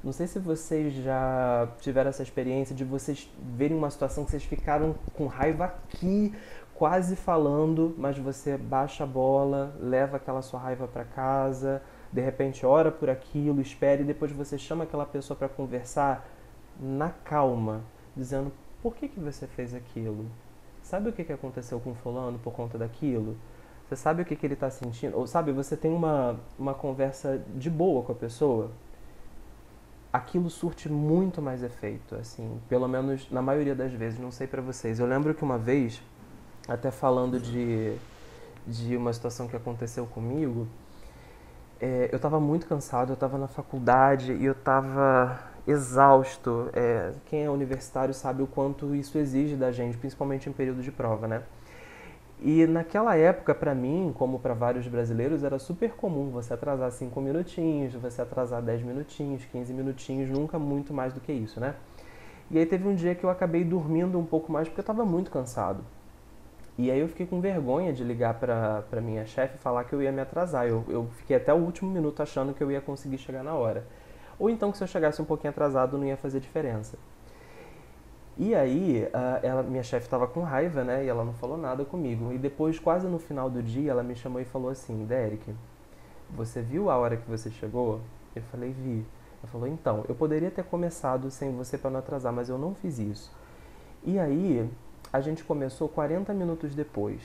Não sei se vocês já tiveram essa experiência de vocês verem uma situação que vocês ficaram com raiva aqui, quase falando, mas você baixa a bola, leva aquela sua raiva para casa, de repente ora por aquilo, espera e depois você chama aquela pessoa para conversar na calma, dizendo: por que você fez aquilo? Sabe o que aconteceu com fulano por conta daquilo? Você sabe o que ele está sentindo? Ou sabe, você tem uma conversa de boa com a pessoa, aquilo surte muito mais efeito, assim, pelo menos na maioria das vezes, não sei pra vocês. Eu lembro que uma vez, até falando de uma situação que aconteceu comigo, eu tava muito cansado, eu tava na faculdade e eu tava exausto. Quem é universitário sabe o quanto isso exige da gente, principalmente em período de prova, né? E naquela época, pra mim, como pra vários brasileiros, era super comum você atrasar 5 minutinhos, você atrasar 10 minutinhos, 15 minutinhos, nunca muito mais do que isso, né? E aí teve um dia que eu acabei dormindo um pouco mais porque eu tava muito cansado. E aí eu fiquei com vergonha de ligar pra minha chefe e falar que eu ia me atrasar. Eu fiquei até o último minuto achando que eu ia conseguir chegar na hora. Ou então que se eu chegasse um pouquinho atrasado não ia fazer diferença. E aí, minha chefe estava com raiva, né? E ela não falou nada comigo. E depois, quase no final do dia, ela me chamou e falou assim: Derek, você viu a hora que você chegou? Eu falei: vi. Ela falou: então, eu poderia ter começado sem você para não atrasar, mas eu não fiz isso. E aí, a gente começou 40 minutos depois.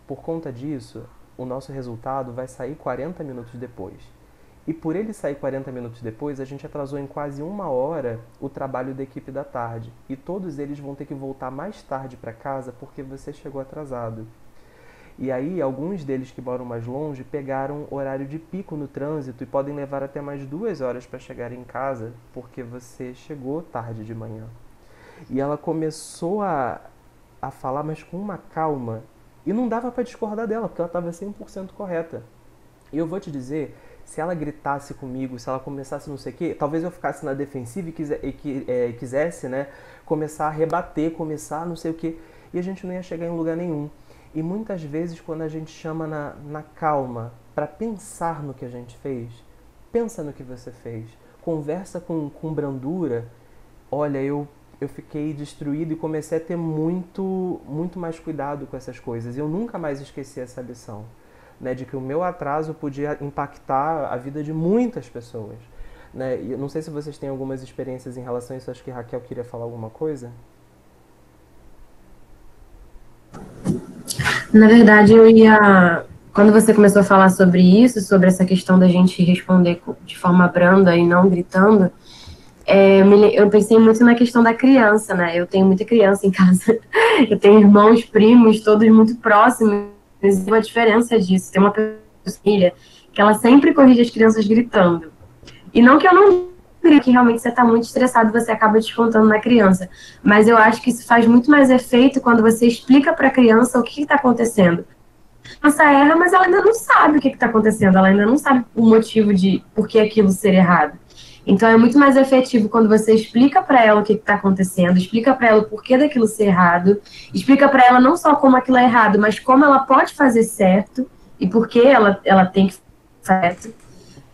Por conta disso, o nosso resultado vai sair 40 minutos depois. E por ele sair 40 minutos depois, a gente atrasou em quase 1 hora o trabalho da equipe da tarde. E todos eles vão ter que voltar mais tarde para casa porque você chegou atrasado. E aí, alguns deles que moram mais longe pegaram horário de pico no trânsito e podem levar até mais 2 horas para chegar em casa porque você chegou tarde de manhã. E ela começou a falar, mas com uma calma. E não dava para discordar dela, porque ela estava 100% correta. E eu vou te dizer, se ela gritasse comigo, se ela começasse não sei o quê, talvez eu ficasse na defensiva e quisesse, né, começar a rebater, começar não sei o quê, e a gente não ia chegar em lugar nenhum. E muitas vezes, quando a gente chama na calma para pensar no que a gente fez, pensa no que você fez, conversa com brandura, olha, eu fiquei destruído e comecei a ter muito mais cuidado com essas coisas. Eu nunca mais esqueci essa lição, né, de que o meu atraso podia impactar a vida de muitas pessoas. Né? E eu não sei se vocês têm algumas experiências em relação a isso, acho que a Raquel queria falar alguma coisa. Na verdade, quando você começou a falar sobre isso, sobre essa questão da gente responder de forma branda e não gritando, eu pensei muito na questão da criança, né? Eu tenho muita criança em casa. Eu tenho irmãos, primos, todos muito próximos. Existe uma diferença disso. Tem uma filha que ela sempre corrige as crianças gritando. E não que eu não queria, que realmente você está muito estressado, você acaba descontando na criança. Mas eu acho que isso faz muito mais efeito quando você explica para a criança o que está acontecendo. A criança erra, mas ela ainda não sabe o que está acontecendo. Ela ainda não sabe o motivo de por que aquilo ser errado. Então é muito mais efetivo quando você explica para ela o que está acontecendo, explica para ela o porquê daquilo ser errado, explica para ela não só como aquilo é errado, mas como ela pode fazer certo e por que ela tem que fazer certo.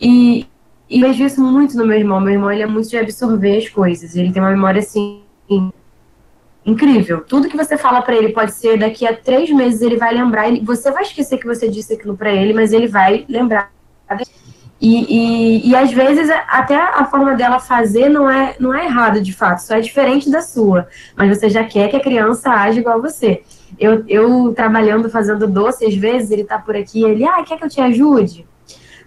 E vejo isso muito no meu irmão. Meu irmão, ele é muito de absorver as coisas. Ele tem uma memória, assim, incrível. Tudo que você fala para ele pode ser daqui a 3 meses ele vai lembrar. Você vai esquecer que você disse aquilo para ele, mas ele vai lembrar. E às vezes até a forma dela fazer não é errada de fato, só é diferente da sua, mas você já quer que a criança age igual a você. Eu trabalhando, fazendo doce, às vezes ele tá por aqui, ele, quer que eu te ajude?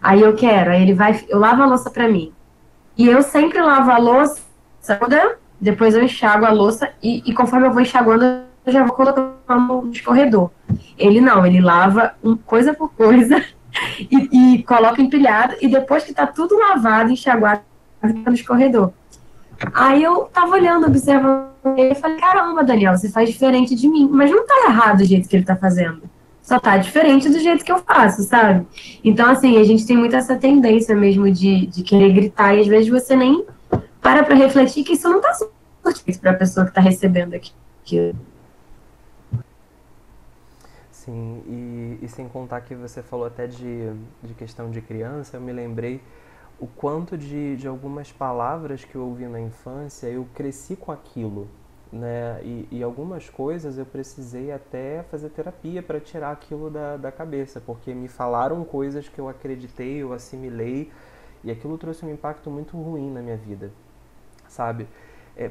Aí eu quero, aí eu lavo a louça pra mim. E eu sempre lavo a louça, depois eu enxago a louça e conforme eu vou enxaguando, eu já vou colocando no escorredor. Ele não, ele lava coisa por coisa e coloca empilhado, e depois que tá tudo lavado, enxaguado, fica no escorredor. Aí eu tava olhando, observando ele, e falei, caramba, Daniel, você faz diferente de mim, mas não tá errado o jeito que ele tá fazendo. Só tá diferente do jeito que eu faço, sabe? Então, assim, a gente tem muito essa tendência mesmo de querer gritar, e às vezes você nem para refletir que isso não tá suficiente pra pessoa que tá recebendo aquilo. Sim, e sem contar que você falou até de questão de criança, eu me lembrei o quanto de algumas palavras que eu ouvi na infância, eu cresci com aquilo, né? E algumas coisas eu precisei até fazer terapia para tirar aquilo da cabeça, porque me falaram coisas que eu acreditei, eu assimilei, e aquilo trouxe um impacto muito ruim na minha vida, sabe?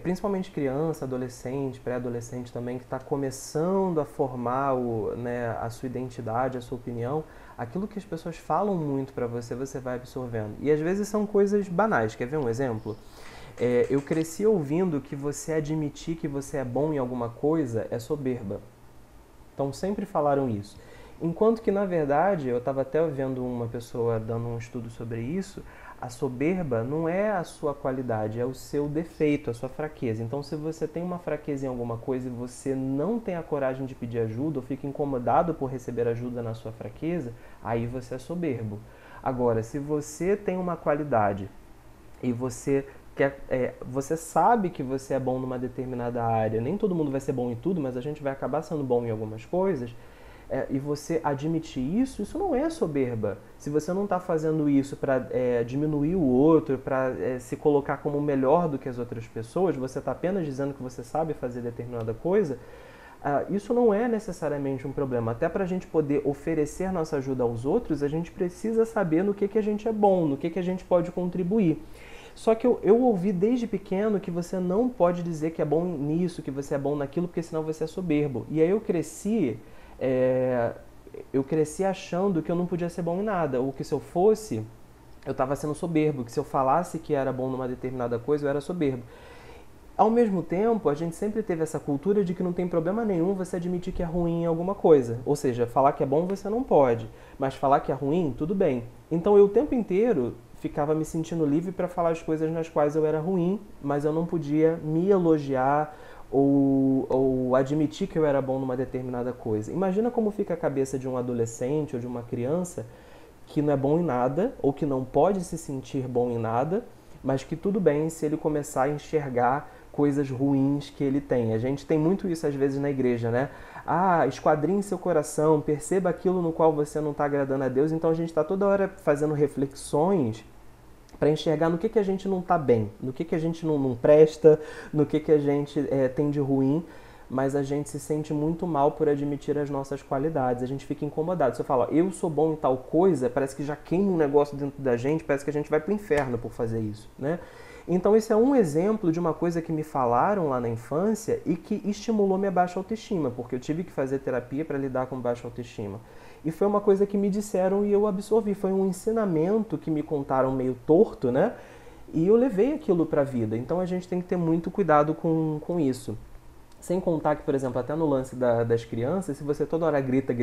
Principalmente criança, adolescente, pré-adolescente também, que está começando a formar né, a sua identidade, a sua opinião, aquilo que as pessoas falam muito para você, você vai absorvendo. E às vezes são coisas banais. Quer ver um exemplo? Eu cresci ouvindo que você admitir que você é bom em alguma coisa é soberba. Então sempre falaram isso. Enquanto que, na verdade, eu estava até vendo uma pessoa dando um estudo sobre isso, a soberba não é a sua qualidade, é o seu defeito, a sua fraqueza. Então, se você tem uma fraqueza em alguma coisa e você não tem a coragem de pedir ajuda ou fica incomodado por receber ajuda na sua fraqueza, aí você é soberbo. Agora, se você tem uma qualidade e você sabe que você é bom numa determinada área, nem todo mundo vai ser bom em tudo, mas a gente vai acabar sendo bom em algumas coisas, e você admitir isso não é soberba. Se você não está fazendo isso para diminuir o outro, para se colocar como melhor do que as outras pessoas, você está apenas dizendo que você sabe fazer determinada coisa, isso não é necessariamente um problema. Até para a gente poder oferecer nossa ajuda aos outros, a gente precisa saber no que a gente é bom, no que a gente pode contribuir. Só que eu ouvi desde pequeno que você não pode dizer que é bom nisso, que você é bom naquilo, porque senão você é soberbo. E aí eu cresci achando que eu não podia ser bom em nada, ou que se eu fosse, eu estava sendo soberbo, que se eu falasse que era bom numa determinada coisa, eu era soberbo. Ao mesmo tempo, a gente sempre teve essa cultura de que não tem problema nenhum você admitir que é ruim em alguma coisa. Ou seja, falar que é bom você não pode, mas falar que é ruim, tudo bem. Então eu o tempo inteiro ficava me sentindo livre para falar as coisas nas quais eu era ruim, mas eu não podia me elogiar ou admitir que eu era bom numa determinada coisa. Imagina como fica a cabeça de um adolescente ou de uma criança que não é bom em nada, ou que não pode se sentir bom em nada, mas que tudo bem se ele começar a enxergar coisas ruins que ele tem. A gente tem muito isso às vezes na igreja, né? Ah, esquadrinhe seu coração, perceba aquilo no qual você não está agradando a Deus. Então a gente está toda hora fazendo reflexões para enxergar no que a gente não está bem, no que a gente não presta, no que a gente tem de ruim, mas a gente se sente muito mal por admitir as nossas qualidades, a gente fica incomodado. Se eu falo, eu sou bom em tal coisa, parece que já queima um negócio dentro da gente, parece que a gente vai para o inferno por fazer isso, né? Então esse é um exemplo de uma coisa que me falaram lá na infância e que estimulou minha baixa autoestima, porque eu tive que fazer terapia para lidar com baixa autoestima. E foi uma coisa que me disseram e eu absorvi, foi um ensinamento que me contaram meio torto, né? E eu levei aquilo para a vida, então a gente tem que ter muito cuidado com isso. Sem contar que, por exemplo, até no lance das crianças, se você toda hora grita,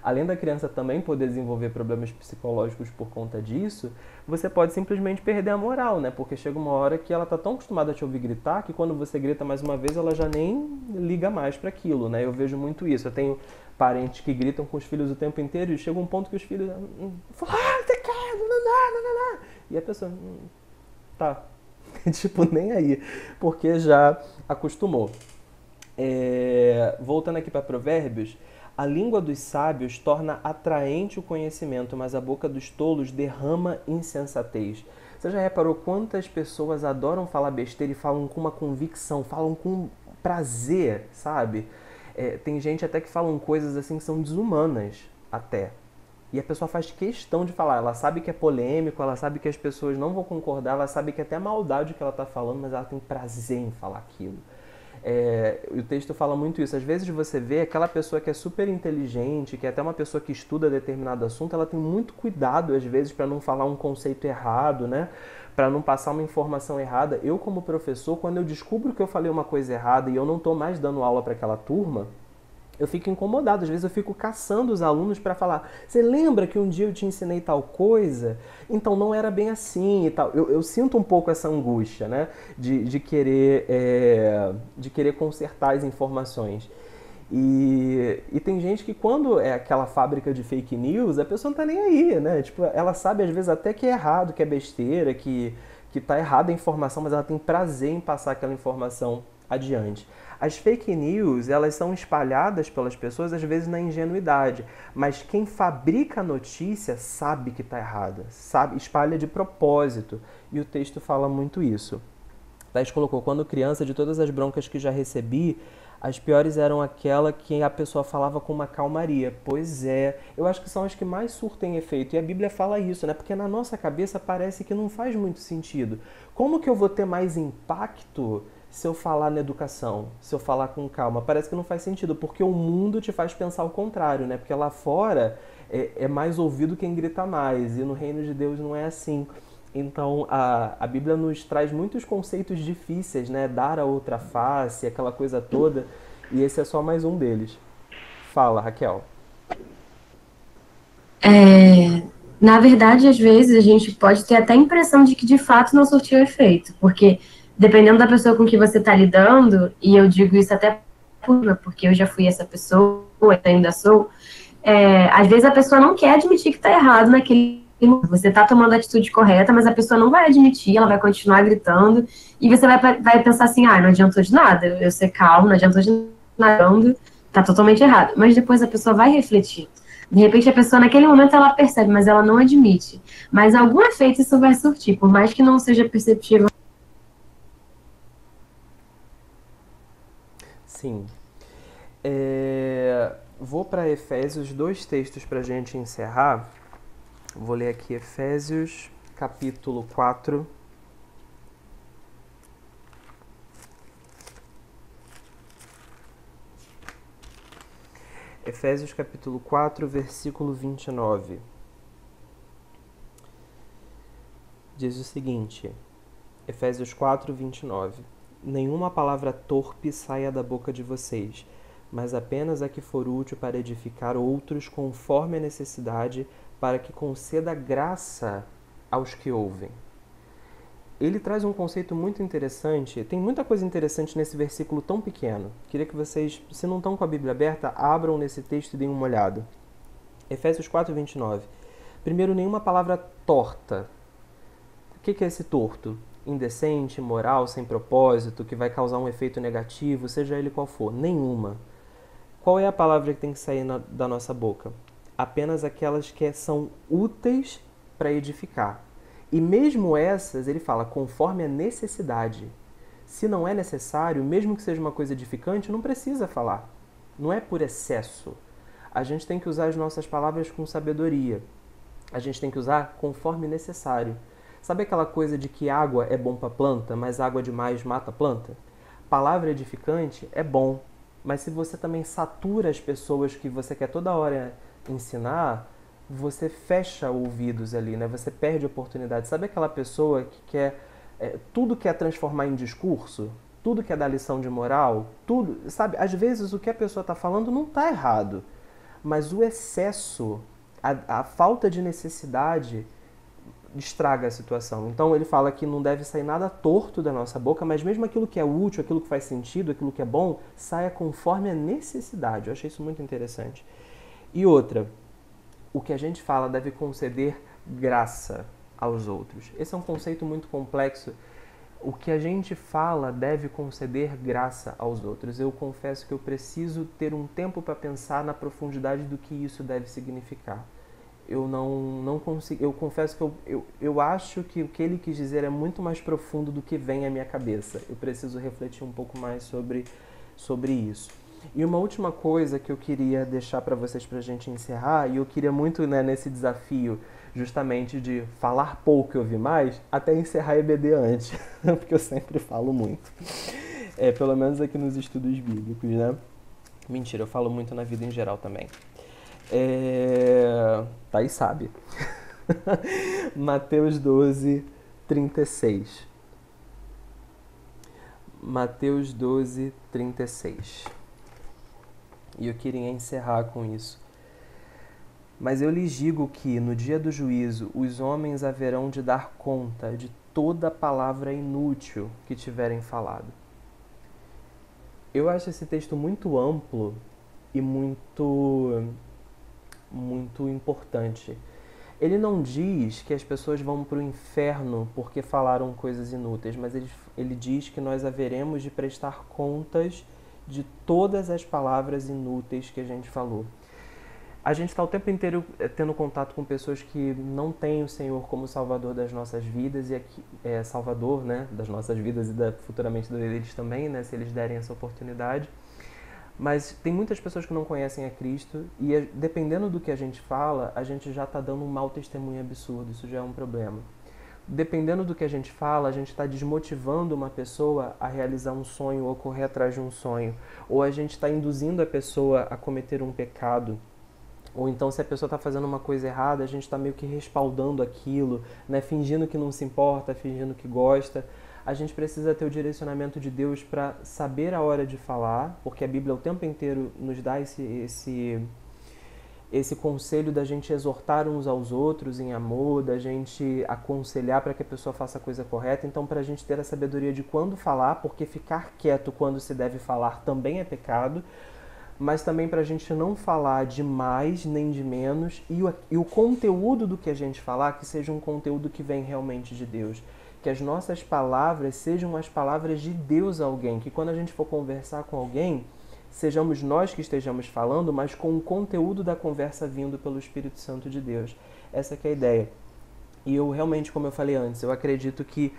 além da criança também poder desenvolver problemas psicológicos por conta disso, você pode simplesmente perder a moral, né? Porque chega uma hora que ela tá tão acostumada a te ouvir gritar que quando você grita mais uma vez, ela já nem liga mais para aquilo, né? Eu vejo muito isso. Eu tenho parentes que gritam com os filhos o tempo inteiro e chega um ponto que os filhos falam, você quer, não. E a pessoa, tá. Tipo, nem aí, porque já acostumou. Voltando aqui para Provérbios, a língua dos sábios torna atraente o conhecimento, mas a boca dos tolos derrama insensatez. Você já reparou quantas pessoas adoram falar besteira e falam com uma convicção, falam com prazer, sabe? Tem gente até que falam coisas assim que são desumanas, até. E a pessoa faz questão de falar, ela sabe que é polêmico, ela sabe que as pessoas não vão concordar, ela sabe que é até maldade o que ela está falando, mas ela tem prazer em falar aquilo. O texto fala muito isso. Às vezes você vê aquela pessoa que é super inteligente, que é até uma pessoa que estuda determinado assunto, ela tem muito cuidado, às vezes, para não falar um conceito errado, né? Para não passar uma informação errada. Eu, como professor, quando eu descubro que eu falei uma coisa errada e eu não estou mais dando aula para aquela turma, eu fico incomodado, às vezes eu fico caçando os alunos para falar, você lembra que um dia eu te ensinei tal coisa? Então não era bem assim e tal. Eu sinto um pouco essa angústia, né? De querer consertar as informações. E tem gente que quando é aquela fábrica de fake news, a pessoa não tá nem aí, né? Tipo, ela sabe às vezes até que é errado, que é besteira, que tá errada a informação, mas ela tem prazer em passar aquela informação adiante. As fake news, elas são espalhadas pelas pessoas, às vezes na ingenuidade, mas quem fabrica a notícia sabe que está errada, sabe, espalha de propósito, e o texto fala muito isso. Thais colocou, quando criança, de todas as broncas que já recebi, as piores eram aquela que a pessoa falava com uma calmaria. Pois é, eu acho que são as que mais surtem efeito, e a Bíblia fala isso, né? Porque na nossa cabeça parece que não faz muito sentido. Como que eu vou ter mais impacto se eu falar na educação, se eu falar com calma? Parece que não faz sentido, porque o mundo te faz pensar o contrário, né? Porque lá fora é mais ouvido quem grita mais, e no reino de Deus não é assim. Então a Bíblia nos traz muitos conceitos difíceis, né? Dar a outra face, aquela coisa toda, e esse é só mais um deles. Fala, Raquel. Na verdade, às vezes a gente pode ter até a impressão de que de fato não surtiu efeito, porque dependendo da pessoa com que você está lidando, e eu digo isso até porque eu já fui essa pessoa, ainda sou, às vezes a pessoa não quer admitir que está errado naquele momento. Você está tomando a atitude correta, mas a pessoa não vai admitir, ela vai continuar gritando, e você vai pensar assim, não adiantou de nada, eu ser calmo, não adiantou de nada, está totalmente errado. Mas depois a pessoa vai refletir. De repente a pessoa naquele momento ela percebe, mas ela não admite. Mas algum efeito isso vai surtir, por mais que não seja perceptível. Sim. Vou para Efésios, 2 textos para a gente encerrar. Vou ler aqui Efésios, capítulo 4. Efésios, capítulo 4, versículo 29. Diz o seguinte, Efésios 4, 29. Nenhuma palavra torpe saia da boca de vocês, mas apenas a que for útil para edificar outros conforme a necessidade, para que conceda graça aos que ouvem. ele traz um conceito muito interessante. Tem muita coisa interessante nesse versículo tão pequeno. Queria que vocês, se não estão com a Bíblia aberta, abram nesse texto e deem uma olhada. Efésios 4:29. Primeiro, nenhuma palavra torta. O que é esse torto? Indecente, imoral, sem propósito, que vai causar um efeito negativo, seja ele qual for. Nenhuma. Qual é a palavra que tem que sair da nossa boca? Apenas aquelas que são úteis para edificar. E mesmo essas, ele fala, conforme a necessidade. Se não é necessário, mesmo que seja uma coisa edificante, não precisa falar. Não é por excesso. A gente tem que usar as nossas palavras com sabedoria. A gente tem que usar conforme necessário. Sabe aquela coisa de que água é bom para a planta, mas água demais mata a planta? Palavra edificante é bom, mas se você também satura as pessoas que você quer toda hora ensinar, você fecha ouvidos ali, né? Você perde a oportunidade. Sabe aquela pessoa que quer tudo quer transformar em discurso? Tudo quer dar lição de moral? Tudo, sabe? Às vezes o que a pessoa está falando não está errado, mas o excesso, a falta de necessidade estraga a situação. Então ele fala que não deve sair nada torto da nossa boca, mas mesmo aquilo que é útil, aquilo que faz sentido, aquilo que é bom, saia conforme a necessidade. Eu achei isso muito interessante. E outra, o que a gente fala deve conceder graça aos outros. Esse é um conceito muito complexo. O que a gente fala deve conceder graça aos outros. Eu confesso que eu preciso ter um tempo para pensar na profundidade do que isso deve significar. Eu não consigo. Eu confesso que eu acho que o que ele quis dizer é muito mais profundo do que vem à minha cabeça. Eu preciso refletir um pouco mais sobre isso. E uma última coisa que eu queria deixar para vocês para a gente encerrar, e eu queria muito, né, nesse desafio justamente de falar pouco e ouvir mais, até encerrar EBD antes, porque eu sempre falo muito. Pelo menos aqui nos estudos bíblicos, né? Mentira, eu falo muito na vida em geral também. Thaís sabe. Mateus 12:36. Mateus 12:36. E eu queria encerrar com isso. Mas eu lhes digo que, no dia do juízo, os homens haverão de dar conta de toda palavra inútil que tiverem falado. Eu acho esse texto muito amplo e muito importante. Ele não diz que as pessoas vão para o inferno porque falaram coisas inúteis, mas ele diz que nós haveremos de prestar contas de todas as palavras inúteis que a gente falou. A gente está o tempo inteiro tendo contato com pessoas que não têm o Senhor como Salvador das nossas vidas, e aqui é Salvador, né, das nossas vidas e futuramente deles também, né, se eles derem essa oportunidade. Mas tem muitas pessoas que não conhecem a Cristo e, dependendo do que a gente fala, a gente já está dando um mau testemunho absurdo. Isso já é um problema. Dependendo do que a gente fala, a gente está desmotivando uma pessoa a realizar um sonho ou correr atrás de um sonho. Ou a gente está induzindo a pessoa a cometer um pecado. Ou então, se a pessoa está fazendo uma coisa errada, a gente está meio que respaldando aquilo, né? Fingindo que não se importa, fingindo que gosta. A gente precisa ter o direcionamento de Deus para saber a hora de falar, porque a Bíblia o tempo inteiro nos dá esse conselho da gente exortar uns aos outros em amor, da gente aconselhar para que a pessoa faça a coisa correta. Então, para a gente ter a sabedoria de quando falar, porque ficar quieto quando se deve falar também é pecado, mas também para a gente não falar de mais nem de menos, e o conteúdo do que a gente falar que seja um conteúdo que vem realmente de Deus. Que as nossas palavras sejam as palavras de Deus a alguém, que quando a gente for conversar com alguém, sejamos nós que estejamos falando, mas com o conteúdo da conversa vindo pelo Espírito Santo de Deus. Essa que é a ideia. E eu realmente, como eu falei antes, eu acredito que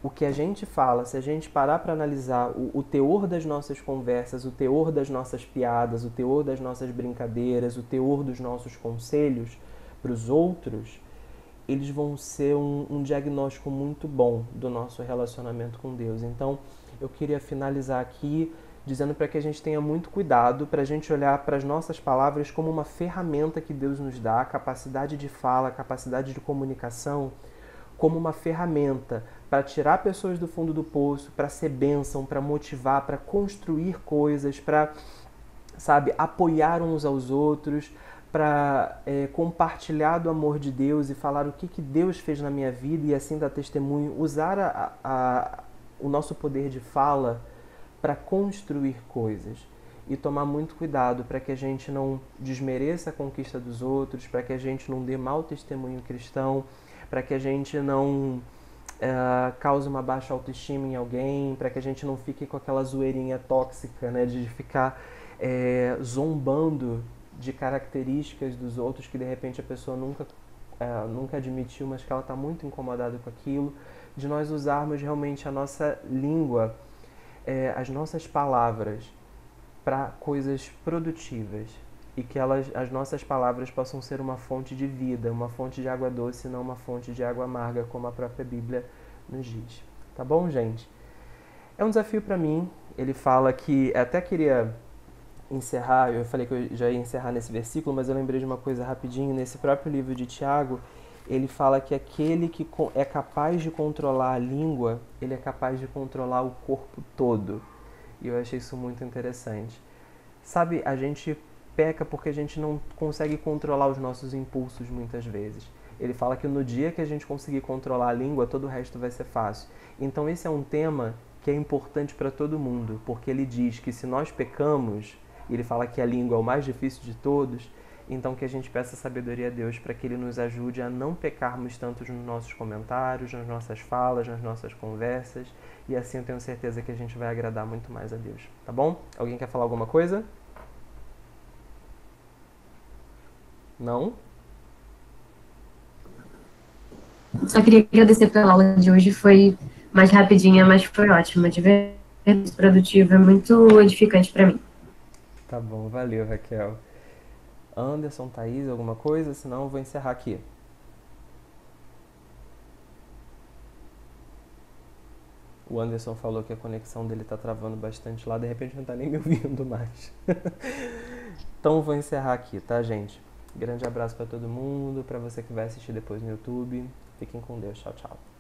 o que a gente fala, se a gente parar para analisar o teor das nossas conversas, o teor das nossas piadas, o teor das nossas brincadeiras, o teor dos nossos conselhos para os outros, eles vão ser um diagnóstico muito bom do nosso relacionamento com Deus. Então, eu queria finalizar aqui dizendo para que a gente tenha muito cuidado, para a gente olhar para as nossas palavras como uma ferramenta que Deus nos dá, a capacidade de fala, a capacidade de comunicação, como uma ferramenta para tirar pessoas do fundo do poço, para ser bênção, para motivar, para construir coisas, para, apoiar uns aos outros, para compartilhar do amor de Deus e falar o que Deus fez na minha vida e assim dar testemunho, usar o nosso poder de fala para construir coisas. E tomar muito cuidado para que a gente não desmereça a conquista dos outros, para que a gente não dê mau testemunho cristão, para que a gente não cause uma baixa autoestima em alguém, para que a gente não fique com aquela zoeirinha tóxica, né, de ficar zombando de características dos outros que de repente a pessoa nunca admitiu, mas que ela está muito incomodada com aquilo, de nós usarmos realmente a nossa língua, as nossas palavras, para coisas produtivas e que as nossas palavras possam ser uma fonte de vida, uma fonte de água doce, não uma fonte de água amarga, como a própria Bíblia nos diz. Tá bom, gente? É um desafio para mim. Ele fala que, até queria encerrar, eu falei que eu já ia encerrar nesse versículo, mas eu lembrei de uma coisa rapidinho. Nesse próprio livro de Tiago, ele fala que aquele que é capaz de controlar a língua, ele é capaz de controlar o corpo todo. E eu achei isso muito interessante. Sabe, a gente peca porque a gente não consegue controlar os nossos impulsos muitas vezes. Ele fala que no dia que a gente conseguir controlar a língua, todo o resto vai ser fácil. Então esse é um tema que é importante para todo mundo, porque ele diz que se nós pecamos, e ele fala que a língua é o mais difícil de todos, então que a gente peça sabedoria a Deus para que Ele nos ajude a não pecarmos tanto nos nossos comentários, nas nossas falas, nas nossas conversas, e assim eu tenho certeza que a gente vai agradar muito mais a Deus, tá bom? Alguém quer falar alguma coisa? Não? Só queria agradecer pela aula de hoje, foi mais rapidinha, mas foi ótima, de verdade, produtiva, muito edificante para mim. Tá bom, valeu, Raquel. Anderson, Thaís, alguma coisa? Senão eu vou encerrar aqui. O Anderson falou que a conexão dele tá travando bastante lá, de repente não tá nem me ouvindo mais. Então eu vou encerrar aqui, tá, gente? Grande abraço para todo mundo, para você que vai assistir depois no YouTube. Fiquem com Deus. Tchau, tchau.